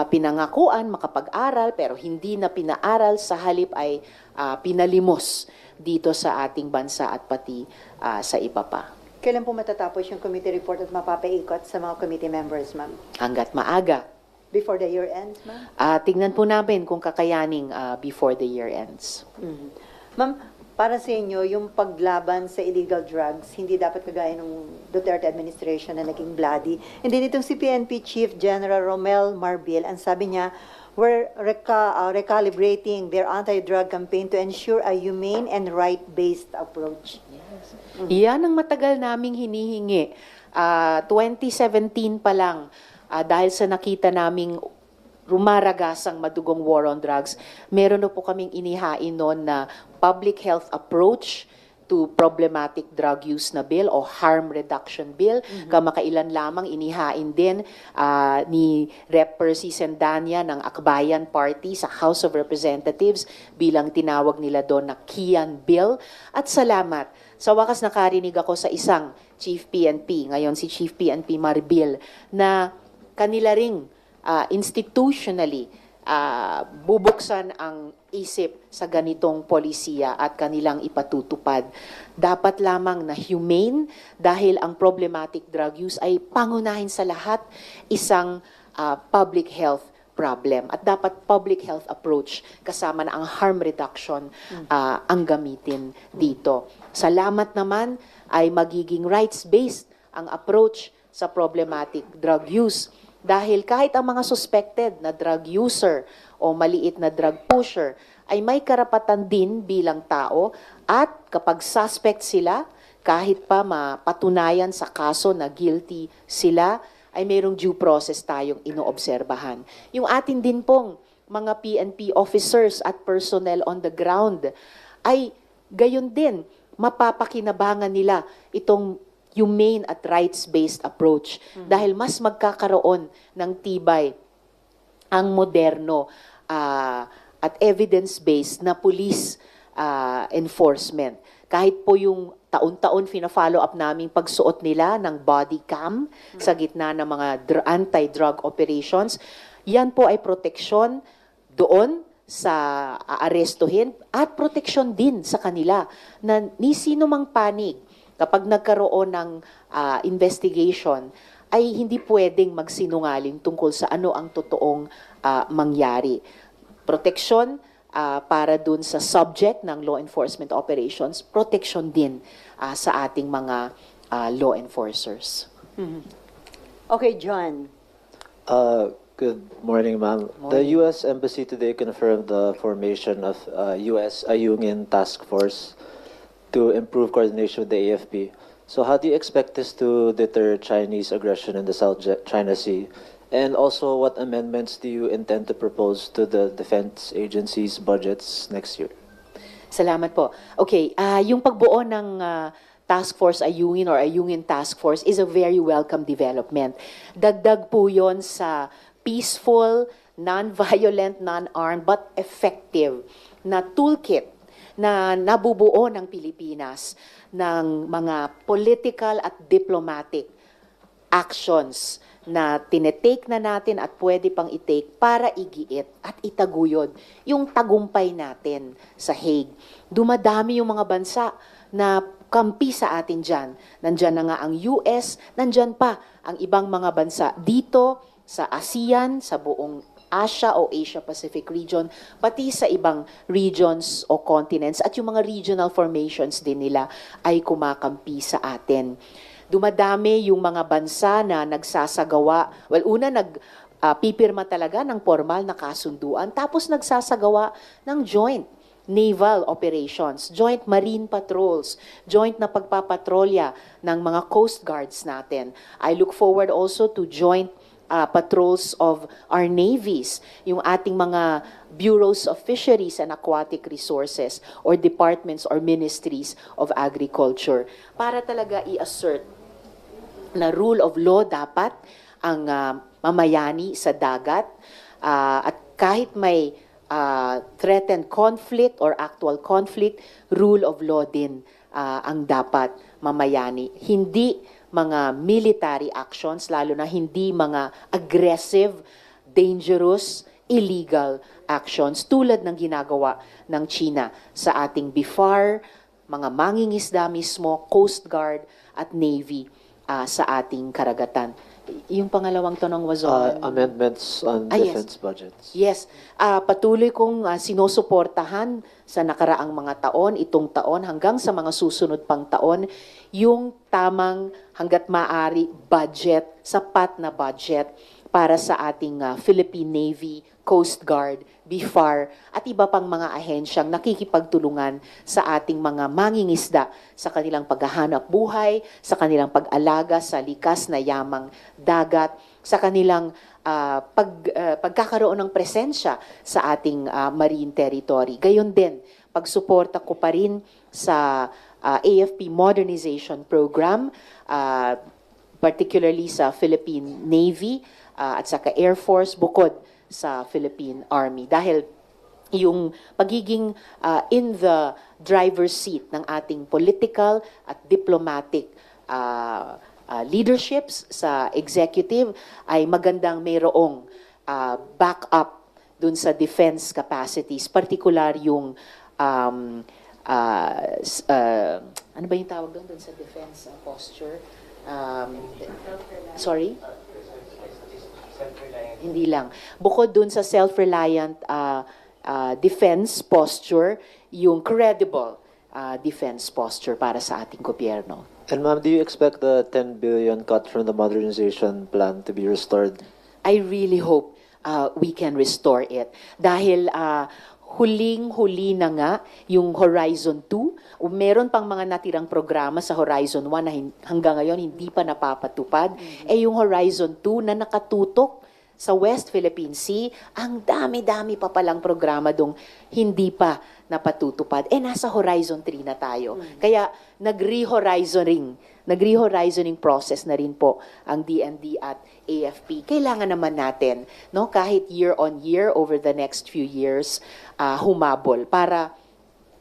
pinangakuan makapag-aral pero hindi na pinaaral, sa halip ay pinalimos dito sa ating bansa at pati sa iba pa. Kailan po matatapos yung committee report at mapapaikot sa mga committee members, ma'am? Hanggat maaga. Before the year ends, ma'am? Tingnan po namin kung kakayaning before the year ends. Ma'am, para sa inyo, yung paglaban sa illegal drugs, hindi dapat kagaya ng Duterte administration na naging bloody. And then itong si PNP Chief General Romel Marbil, ang sabi niya, we're recalibrating their anti-drug campaign to ensure a humane and right-based approach. Yan ang matagal naming hinihingi. 2017 pa lang, dahil sa nakita naming rumaragasang madugong war on drugs, meron na po kaming inihain noon na public health approach to problematic drug use na bill o harm reduction bill. Kamakailan lamang inihain din ni Rep. Percy Sendanya ng Akbayan Party sa House of Representatives bilang tinawag nila doon na Kian Bill. At salamat, sa wakas nakarinig ako sa isang Chief PNP, ngayon si Chief PNP Marbil, na kanila ring institutionally bubuksan ang isip sa ganitong polisiya at kanilang ipatutupad. Dapat lamang na humane dahil ang problematic drug use ay pangunahin sa lahat isang public health problem at dapat public health approach kasama na ang harm reduction ang gamitin dito. Salamat naman ay magiging rights-based ang approach sa problematic drug use. Dahil kahit ang mga suspected na drug user o maliit na drug pusher ay may karapatan din bilang tao at kapag suspect sila, kahit pa mapatunayan sa kaso na guilty sila, ay mayroong due process tayong inoobserbahan. Yung atin din pong mga PNP officers at personnel on the ground ay gayon din, mapapakinabangan nila itong humane at rights-based approach dahil mas magkakaroon ng tibay ang moderno at evidence-based na police enforcement. Kahit po yung taon-taon fina-follow up naming pagsuot nila ng body cam sa gitna ng mga anti-drug operations, yan po ay proteksyon doon sa aarestuhin at proteksyon din sa kanila na ni sino mang panig kapag nagkaroon ng investigation, ay hindi pwedeng magsinungaling tungkol sa ano ang totoong mangyari. Proteksyon para dun sa subject ng law enforcement operations, protection din sa ating mga law enforcers. Okay, John. Good morning, ma'am. The U.S. Embassy today confirmed the formation of U.S. Ayungin Task Force to improve coordination with the AFP. So how do you expect this to deter Chinese aggression in the South China Sea? And also, what amendments do you intend to propose to the defense agency's budgets next year? Salamat po. Okay, yung pagbuo ng Task Force Ayungin or Ayungin Task Force is a very welcome development. Dagdag po yon sa peaceful, non-violent, non-armed, but effective na toolkit na nabubuo ng Pilipinas ng mga political at diplomatic actions na tinetake na natin at pwede pang itake para igiit at itaguyod yung tagumpay natin sa Hague. Dumadami yung mga bansa na kampi sa atin dyan. Nandyan na nga ang US, nandyan pa ang ibang mga bansa dito sa ASEAN, sa buong Asia o Asia-Pacific region, pati sa ibang regions o continents at yung mga regional formations din nila ay kumakampi sa atin. Dumadami yung mga bansa na nagsasagawa, pipirma talaga ng formal na kasunduan, tapos nagsasagawa ng joint naval operations, joint marine patrols, joint na pagpapatrolya ng mga coast guards natin. I look forward also to joint patrols of our navies, yung ating mga bureaus of fisheries and aquatic resources or departments or ministries of agriculture para talaga i-assert na rule of law dapat ang mamayani sa dagat at kahit may threatened conflict or actual conflict, rule of law din ang dapat mamayani. Hindi mga military actions, lalo na hindi mga aggressive, dangerous, illegal actions tulad ng ginagawa ng China sa ating BIFAR, mga mangingisda mismo, Coast Guard at Navy sa ating karagatan. Yung pangalawang tanong was on... Amendments on yes. defense budgets. Yes, patuloy kong sinusuportahan sa nakaraang mga taon, itong taon, hanggang sa mga susunod pang taon, yung tamang hanggat maaari budget, sapat na budget para sa ating Philippine Navy, Coast Guard, BIFAR, at iba pang mga ahensyang nakikipagtulungan sa ating mga mangingisda sa kanilang paghahanap buhay, sa kanilang pag-alaga sa likas na yamang dagat, sa kanilang pagkakaroon ng presensya sa ating marine territory. Gayon din, pagsuporta ko pa rin sa AFP Modernization Program, particularly sa Philippine Navy at saka Air Force, bukod sa Philippine Army. Dahil yung pagiging in the driver's seat ng ating political at diplomatic leaderships sa executive ay magandang mayroong backup dun sa defense capacities, particular yung ano ba yung tawag dun sa defense posture? Sorry? Hindi lang. Bukod dun sa self-reliant defense posture, yung credible defense posture para sa ating gobyerno. And ma'am, do you expect the 10 billion cut from the modernization plan to be restored? I really hope we can restore it. Dahil huling-huli na nga yung Horizon 2. Meron pang mga natirang programa sa Horizon 1 na hanggang ngayon hindi pa napapatupad. Yung Horizon 2 na nakatutok sa West Philippine Sea, ang dami-dami pa palang programa dong hindi pa napatutupad. Nasa Horizon 3 na tayo. Kaya nag-re-horizoning process na rin po ang DND at AFP. Kailangan naman natin, no, kahit year on year over the next few years, humabol para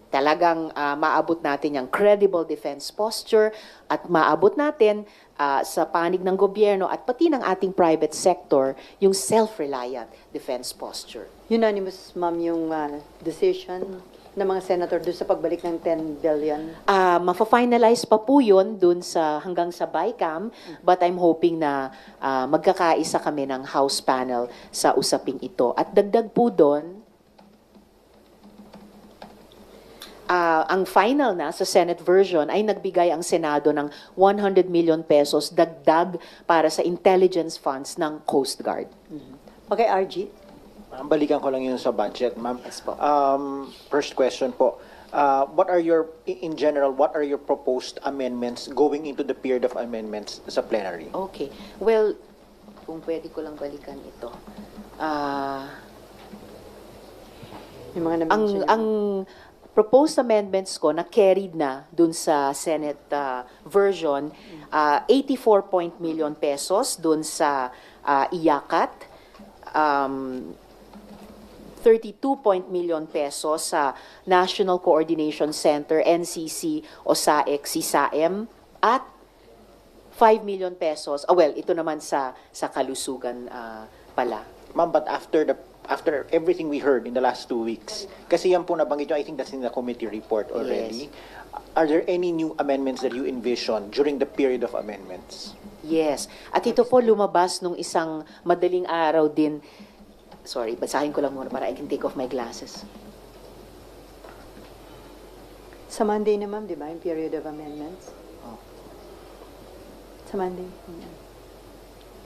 talagang maabot natin yung credible defense posture at maabot natin sa panig ng gobyerno at pati ng ating private sector yung self-reliant defense posture. Unanimous, ma'am, yung decision. ng mga senator doon sa pagbalik ng 10 billion? Mafa-finalize pa po yun dun sa, hanggang sa BICAM, but I'm hoping na magkakaisa kami ng House panel sa usaping ito. At dagdag po doon, ang final na sa Senate version ay nagbigay ang Senado ng 100 million pesos dagdag para sa intelligence funds ng Coast Guard. Okay, RG? Balikan ko lang yun sa budget, ma'am. Yes po. First question po. What are your, in general, what are your proposed amendments going into the period of amendments sa plenary? Okay. Well, kung pwede ko lang balikan ito. Yung mga Ang na-mention. ang proposed amendments ko na carried na dun sa Senate version, 84 million pesos dun sa IACAT, 32 million pesos sa National Coordination Center, NCC o SAEC, SISAM, at 5 million pesos, ito naman sa kalusugan pala. Ma'am, but after everything we heard in the last 2 weeks, kasi yan po nabanggit nyo, I think that's in the committee report already. Are there any new amendments that you envision during the period of amendments? Yes. At ito po lumabas nung isang madaling araw din. Sorry, basahin ko lang muna para I can take off my glasses. Sa Monday na, ma'am, di ba? Yung period of amendments. Sa Monday.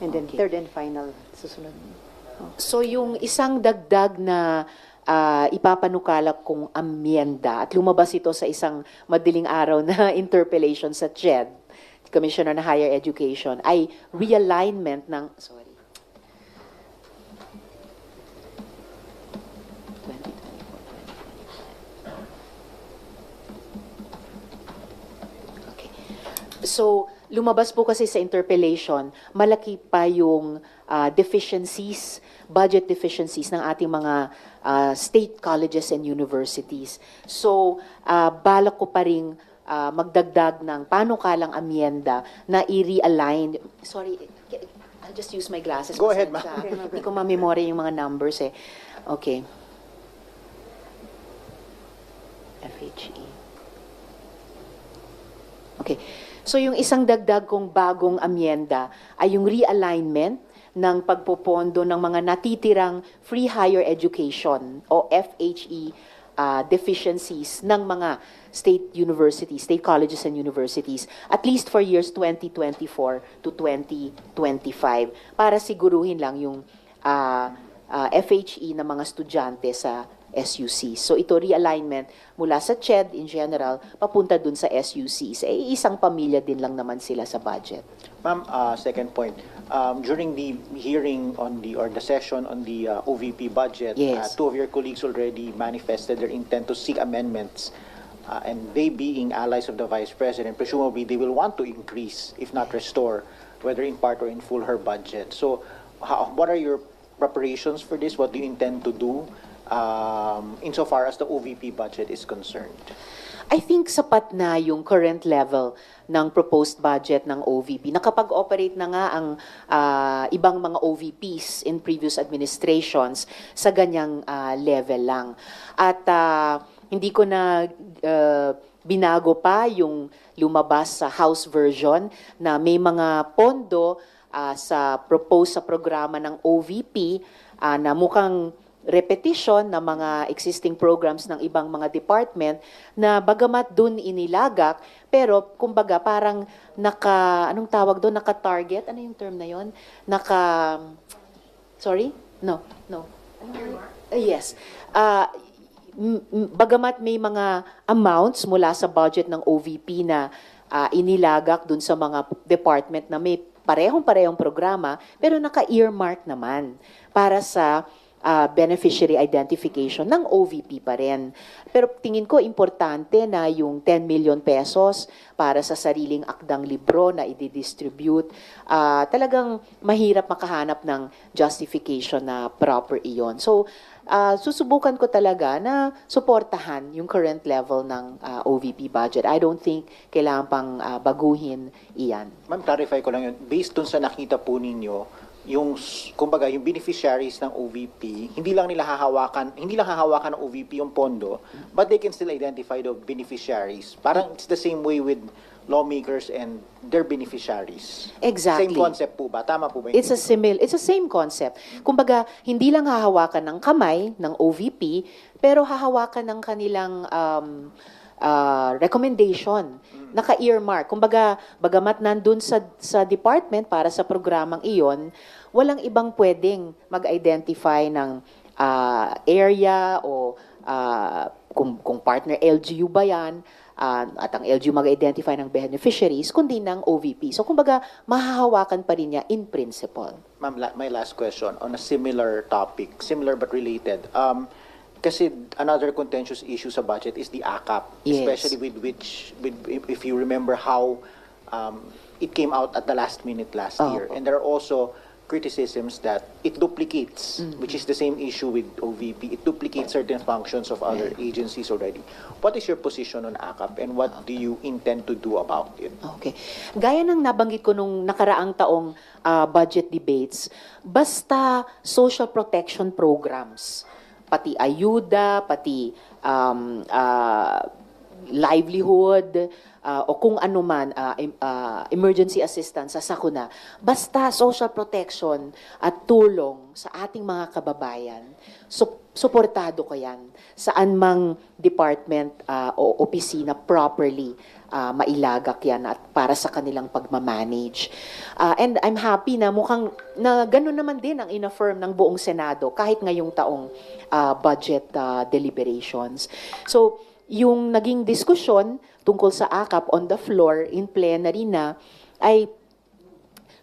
And then Okay. third and final, susunod. So yung isang dagdag na ipapanukala kong amyenda at lumabas ito sa isang madaling araw na interpellation sa CHED, Commissioner on Higher Education, ay realignment ng, sorry, 2024. Okay. So, lumabas po kasi sa interpellation, malaki pa yung deficiencies, budget deficiencies ng ating mga state colleges and universities. So, balak ko pa rin magdagdag ng panukalang amyenda na i-realign. Sorry, I'll just use my glasses. Go ahead, Pasensya. ma'am. Hindi ko ma-memory yung mga numbers eh. Okay. FHE. Okay. So yung isang dagdag kong bagong amyenda ay yung realignment ng pagpopondo ng mga natitirang free higher education o FHE deficiencies ng mga state universities, state colleges and universities, at least for years 2024 to 2025, para siguruhin lang yung FHE ng mga estudyante sa SUC. So ito realignment mula sa CHED in general, papunta dun sa SUCs. Isang pamilya din lang naman sila sa budget. Ma'am, second point. During the hearing on the session on the OVP budget, Yes. two of your colleagues already manifested their intent to seek amendments. And they being allies of the Vice President, presumably they will want to increase, if not restore, whether in part or in full, her budget. So, what are your preparations for this? What do you intend to do insofar as the OVP budget is concerned? I think sapat na yung current level ng proposed budget ng OVP. Nakapag-operate na nga ang ibang mga OVPs in previous administrations sa ganyang level lang. At hindi ko na binago pa yung lumabas sa House version na may mga pondo sa propose sa programa ng OVP na mukhang repetition ng mga existing programs ng ibang mga department na bagamat dun inilagak, pero kumbaga parang anong tawag doon, naka-target, ano yung term na yon? Sorry? No. Yes. Bagamat may mga amounts mula sa budget ng OVP na inilagak dun sa mga department na may parehong-parehong programa, pero naka-earmark naman para sa beneficiary identification ng OVP pa rin. Pero tingin ko importante na yung 10 million pesos para sa sariling akdang libro na i-distribute, talagang mahirap makahanap ng justification na proper iyon. So, susubukan ko talaga na suportahan yung current level ng OVP budget. I don't think kailangan pang baguhin iyan. Ma'am, clarify ko lang yun. Based dun sa nakita po ninyo, kumbaga, yung beneficiaries ng OVP, hindi lang hahawakan ng OVP yung pondo, but they can still identify the beneficiaries. Parang it's the same way with lawmakers and their beneficiaries. Exactly. Same concept po ba? Tama po ba? It's a same concept. Kumbaga, hindi lang hahawakan ng kamay ng OVP, pero hahawakan ng kanilang recommendation, naka-earmark. Kumbaga, bagamat nandun sa department para sa programang iyon, walang ibang pwedeng mag-identify ng area o kung partner LGU ba yan, at ang LGU mag-identify ng beneficiaries, kundi ng OVP. So, kumbaga, mahahawakan pa rin niya in principle. Ma'am, my last question on a similar topic, similar but related. Kasi another contentious issue sa budget is the AKAP, Yes. especially if you remember how it came out at the last minute last year. And there are also criticisms that it duplicates, which is the same issue with OVP. It duplicates certain functions of other agencies already. What is your position on AKAP and what do you intend to do about it? Okay. Gaya ng nabanggit ko nung nakaraang taong budget debates, basta social protection programs, pati ayuda, pati livelihood, o kung ano man, emergency assistance sa sakuna, basta social protection at tulong sa ating mga kababayan, suportado ko yan. Saan mang department o opisina properly mailagak yan at para sa kanilang pagmamanage. And I'm happy na mukhang na gano'n naman din ang inaffirm ng buong Senado kahit ngayong taong budget deliberations. So, yung naging diskusyon tungkol sa AKAP on the floor in plenary na ay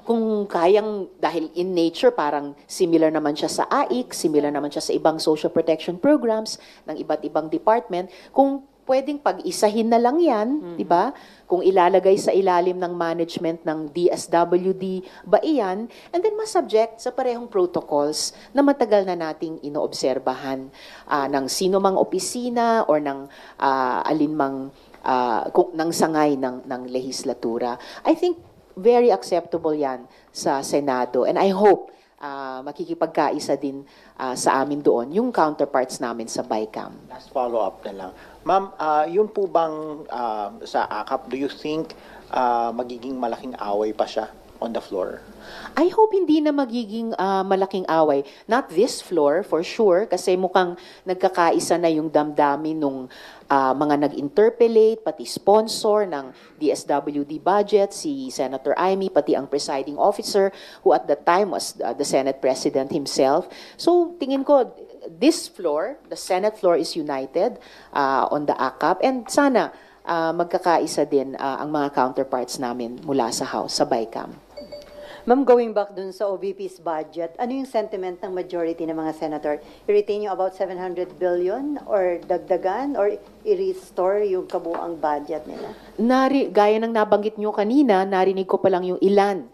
kung kayang, dahil in nature parang similar naman siya sa AIC, similar naman siya sa ibang social protection programs ng iba't ibang department, kung pwedeng pag-isahin na lang yan, di ba? Kung ilalagay sa ilalim ng management ng DSWD ba iyan, and then masubject sa parehong protocols na matagal na nating inoobserbahan ng sino mang opisina or ng alinmang ng sangay ng lehislatura. I think very acceptable yan sa Senado, and I hope makikipagkaisa din sa amin doon yung counterparts namin sa BICAM. Last follow-up na lang. Ma'am, yun po bang sa AKAP, do you think magiging malaking away pa siya on the floor? I hope hindi na magiging malaking away. Not this floor, for sure, kasi mukhang nagkakaisa na yung damdamin nung mga nag-interpellate, pati sponsor ng DSWD budget, si Senator Amy, pati ang presiding officer, who at that time was the Senate President himself. So, tingin ko, this floor, the Senate floor is united on the AKAP, and sana magkakaisa din ang mga counterparts namin mula sa House, sa BICAM. Ma'am, going back dun sa OVP's budget, ano yung sentiment ng majority ng mga senator? I-retain yung about 700 billion or dagdagan or i-restore yung kabuang budget nila? Gaya ng nabanggit nyo kanina, narinig ko pa lang yung ilan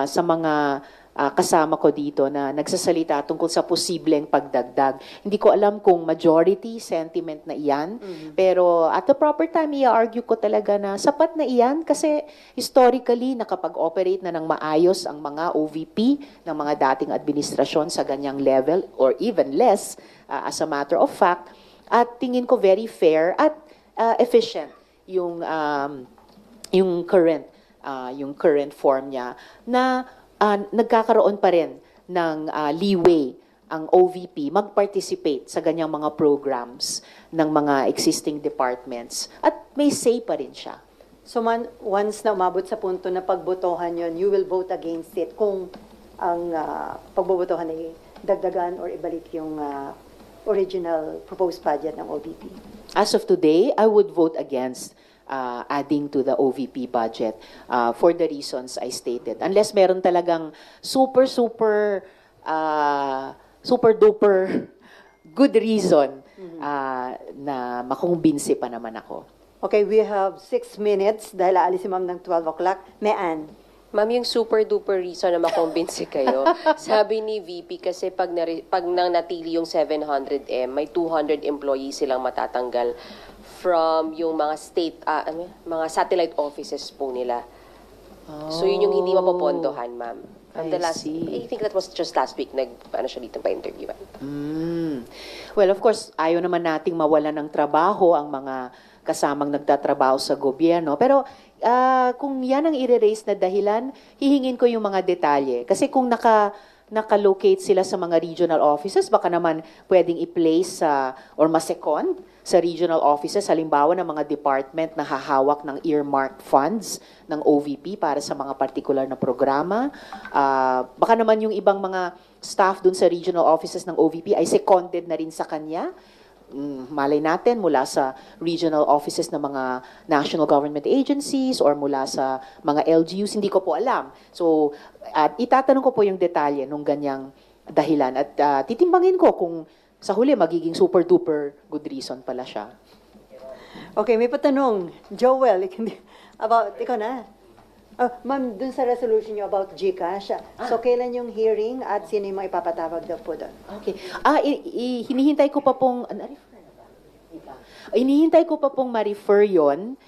sa mga kasama ko dito na nagsasalita tungkol sa posibleng pagdagdag. Hindi ko alam kung majority sentiment na iyan, pero at the proper time, i-argue ko talaga na sapat na iyan kasi historically, nakapag-operate na ng maayos ang mga OVP ng mga dating administrasyon sa ganyang level or even less as a matter of fact. At tingin ko very fair at efficient yung current form niya na nagkakaroon pa rin ng leeway ang OVP mag-participate sa ganyang mga programs ng mga existing departments at may say pa rin siya. So once na umabot sa punto na pagbotohan yon, you will vote against it kung ang pagbobotohan ay dagdagan or ibalik yung original proposed budget ng OVP? As of today, I would vote against adding to the OVP budget for the reasons I stated. Unless meron talagang super duper good reason na makumbinsi pa naman ako. Okay, we have 6 minutes dahil aalis si Ma'am ng 12 o'clock. Mean. Ma'am, yung super duper reason na makumbinsi kayo, sabi ni VP kasi pag nanatili yung 700M, may 200 employees silang matatanggal from yung mga mga satellite offices po nila. So yun yung hindi mapopondohan, ma'am. see. I think that was just last week, ano siya dito pa-interviewan. Well, of course, ayaw naman nating mawalan ng trabaho ang mga kasamang nagtatrabaho sa gobyerno. Pero kung yan ang i-raise na dahilan, hihingin ko yung mga detalye. Kasi kung naka-locate sila sa mga regional offices, baka naman pwedeng i-place or ma-second sa regional offices, halimbawa ng mga department na hahawak ng earmarked funds ng OVP para sa mga particular na programa. Baka naman yung ibang mga staff dun sa regional offices ng OVP ay seconded na rin sa kanya. Malay natin mula sa regional offices ng mga national government agencies or mula sa mga LGUs, hindi ko po alam. So, itatanong ko po yung detalye nung ganyang dahilan at titimbangin ko kung sa huli magiging super duper good reason pala siya. Okay, may patanong. Joel, ikaw na. Ma'am, dun sa resolution nyo about GCash, so kailan yung hearing at sino yung mga ipapatawag daw po doon? Okay. Hinihintay ko pa pong hinihintay ko pa pong ma-refer yon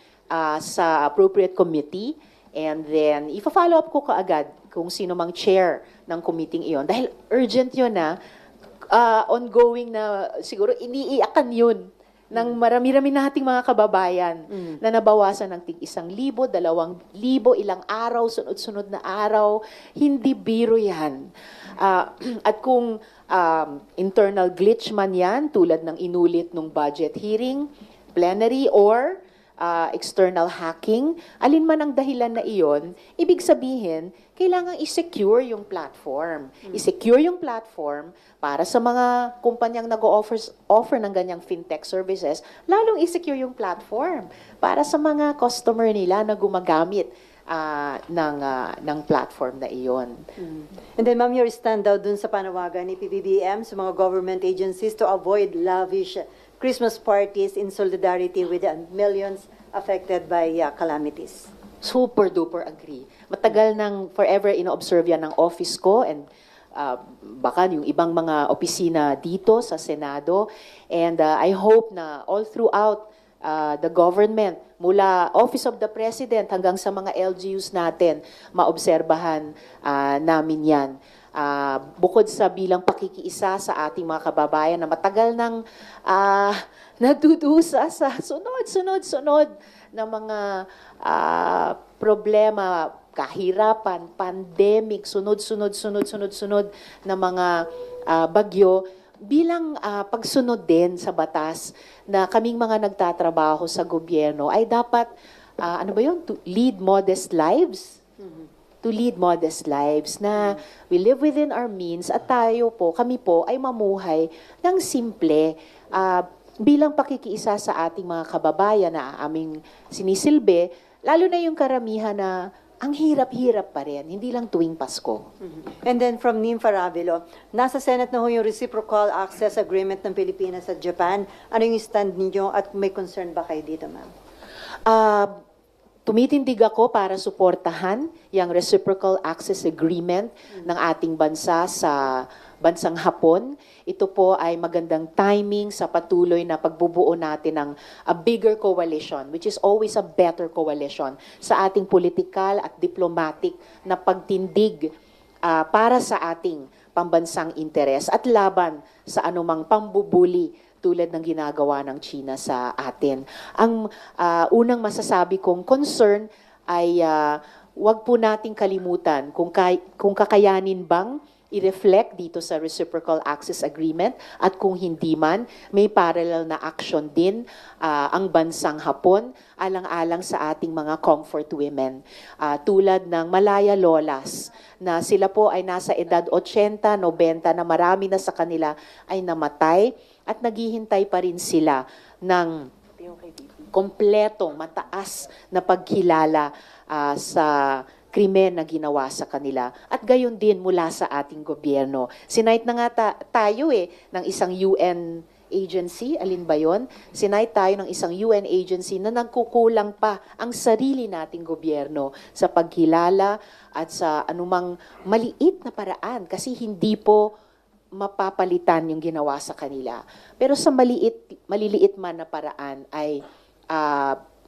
sa appropriate committee and then ifa-follow up ko kaagad kung sino mang chair ng committee iyon dahil urgent yun ongoing na siguro iniiyakan yun ng marami-rami nating mga kababayan na nabawasan ng tig-1,000, 2,000, ilang araw, sunod-sunod na araw. Hindi biro yan. At kung internal glitch man yan, tulad ng inulit ng budget hearing, plenary, or external hacking, alin man ang dahilan na iyon, ibig sabihin, kailangan i-secure yung platform. I-secure yung platform para sa mga kumpanyang nag-offer ng ganyang fintech services, lalong i-secure yung platform para sa mga customer nila na gumagamit ng platform na iyon. And then, ma'am, your stand daw dun sa panawagan ni PBBM sa mga government agencies to avoid lavish Christmas parties in solidarity with the millions affected by calamities. Super duper agree. Matagal nang forever ino-observe yan ng office ko and baka yung ibang mga opisina dito sa Senado. And I hope na all throughout the government, mula Office of the President hanggang sa mga LGUs natin, maobserbahan namin yan. Bukod sa bilang pakikiisa sa ating mga kababayan na matagal nang nagdudusa sa sunod-sunod na mga problema, kahirapan, pandemic, sunod-sunod na mga bagyo, bilang pagsunod din sa batas na kaming mga nagtatrabaho sa gobyerno ay dapat, to lead modest lives. To lead modest lives na we live within our means at kami po ay mamuhay ng simple bilang pakikiisa sa ating mga kababayan na aming sinisilbi, lalo na yung karamihan na ang hirap-hirap pa rin, hindi lang tuwing Pasko. And then from Nim Faravilo, nasa Senate na ho yung Reciprocal Access Agreement ng Pilipinas at Japan. Ano yung stand ninyo at may concern ba kayo dito, ma'am? Tumitindig ako para suportahan yung Reciprocal Access Agreement ng ating bansa sa bansang Hapon. Ito po ay magandang timing sa patuloy na pagbubuo natin ng a bigger coalition, which is always a better coalition sa ating politikal at diplomatic na pagtindig para sa ating pambansang interes at laban sa anumang pambubuli tulad ng ginagawa ng China sa atin. Ang unang masasabi kong concern ay wag po nating kalimutan kung kakayanin bang i-reflect dito sa Reciprocal Access Agreement at kung hindi man, may parallel na action din ang bansang Hapon alang-alang sa ating mga comfort women. Tulad ng Malaya Lolas na sila po ay nasa edad 80, 90 na marami na sa kanila ay namatay at naghihintay pa rin sila ng kompletong mataas na pagkilala sa krimen na ginawa sa kanila at gayon din mula sa ating gobyerno. Sinight na nga tayo ng isang UN agency, alin ba yon? Sinight tayo ng isang UN agency na nagkukulang pa ang sarili nating gobyerno sa pagkilala at sa anumang maliit na paraan kasi hindi po mapapalitan yung ginawa sa kanila. Pero sa maliliit man na paraan ay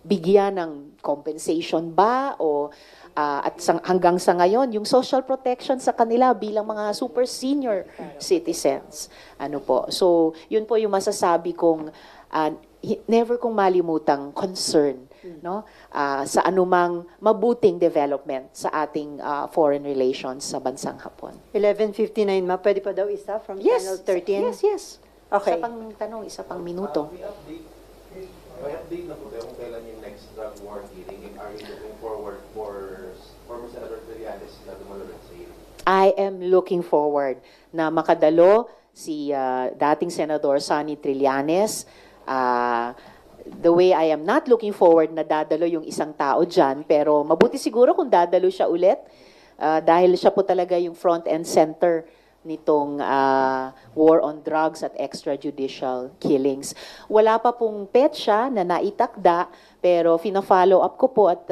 bigyan ng compensation ba o hanggang sa ngayon yung social protection sa kanila bilang mga super senior citizens. Ano po? So, yun po yung masasabi kong never kong malimutang concern, no? Sa anumang mabuting development sa ating foreign relations sa bansang Hapon. 11:59, ma'am. Pwede pa daw isa from Channel 13? Yes. Okay. Isa pang tanong, isa pang minuto. May update na po tayo kung kailan yung next drug war hearing, and are you looking forward for former Senator Trillanes na dumalo rin sa hearing? I am looking forward na makadalo si dating Senador Sonny Trillanes. The way I am not looking forward na dadalo yung isang tao dyan, pero mabuti siguro kung dadalo siya ulit dahil siya po talaga yung front and center nitong war on drugs at extrajudicial killings. Wala pa pong petsa na naitakda, pero fina-follow up ko po at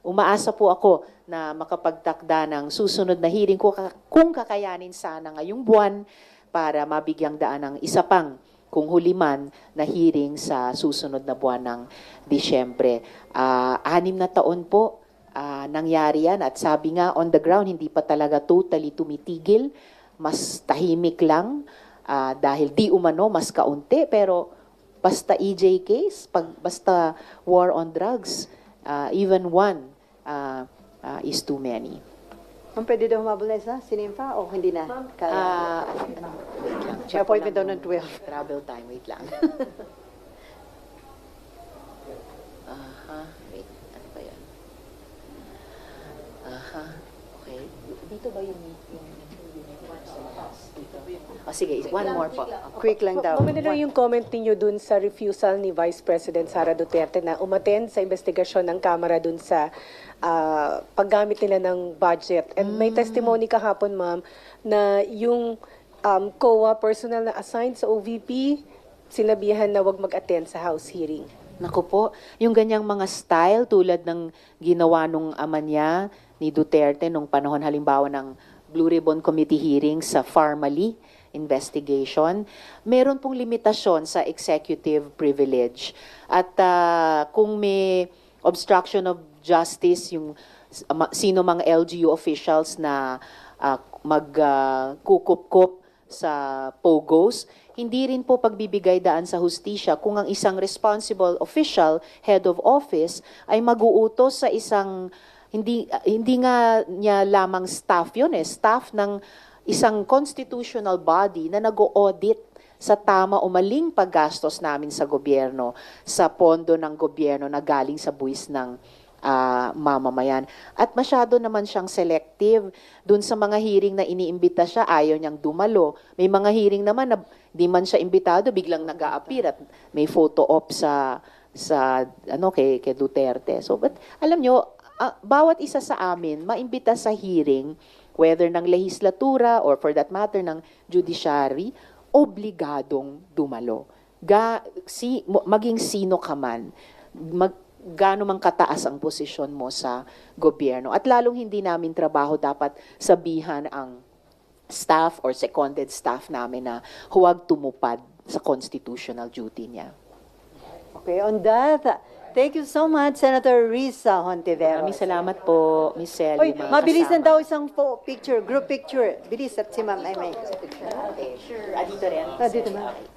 umaasa po ako na makapagtakda ng susunod na hearing ko kung kakayanin sana ngayong buwan para mabigyang daan ng isa pang kung huli man na hearing sa susunod na buwan ng Disyembre. 6 na taon po nangyari yan at sabi nga on the ground hindi pa talaga totally tumitigil. Mas tahimik lang dahil di umano mas kaunti pero basta EJ case, basta war on drugs, even one is too many. Ma'am, pwede daw humabol na isa? Sinimpa o hindi na? Kaya. Wait lang. May appointment daw ng 12. Travel time, wait lang. Wait, ano ba yan? Okay. Dito ba yung dito? Sige, one more po. Quick lang daw. Ano yung comment ninyo dun sa refusal ni Vice President Sara Duterte na umattend sa investigasyon ng Kamara dun sa paggamit nila ng budget? And may testimony kahapon, ma'am, na yung COA personnel na assigned sa OVP, sinabihan na wag mag-attend sa House hearing. Naku po, yung ganyang mga style tulad ng ginawa nung ama niya ni Duterte nung panahon halimbawa ng Blue Ribbon Committee hearing sa Farmally investigation, meron pong limitasyon sa executive privilege. At kung may obstruction of justice, yung sino mga LGU officials na magkukup-kup sa POGOs, hindi rin po pagbibigay daan sa hustisya kung ang isang responsible official, head of office, ay mag-uutos sa isang, hindi nga niya lamang staff yun staff ng isang constitutional body na nag-audit sa tama o maling paggastos namin sa gobyerno, sa pondo ng gobyerno na galing sa buwis ng mamamayan. At masyado naman siyang selective. Dun sa mga hearing na iniimbita siya, ayaw niyang dumalo. May mga hearing naman na di man siya imbitado, biglang nag-a-appear at may photo op kay Duterte. So, but alam nyo, bawat isa sa amin, maimbita sa hearing, whether ng legislatura or for that matter ng judiciary, obligadong dumalo. Maging sino ka man, gaano mang kataas ang posisyon mo sa gobyerno. At lalong hindi namin trabaho dapat sabihan ang staff or seconded staff namin na huwag tumupad sa constitutional duty niya. Okay, on that, thank you so much, Senator Risa Hontiveros. Maraming salamat po, Ms. Selly. Oy, mga mabilisan kasama. daw isang picture, group picture. Bilis at si Ma'am ay may. Okay, sure. Dito rin. Dito, ma'am.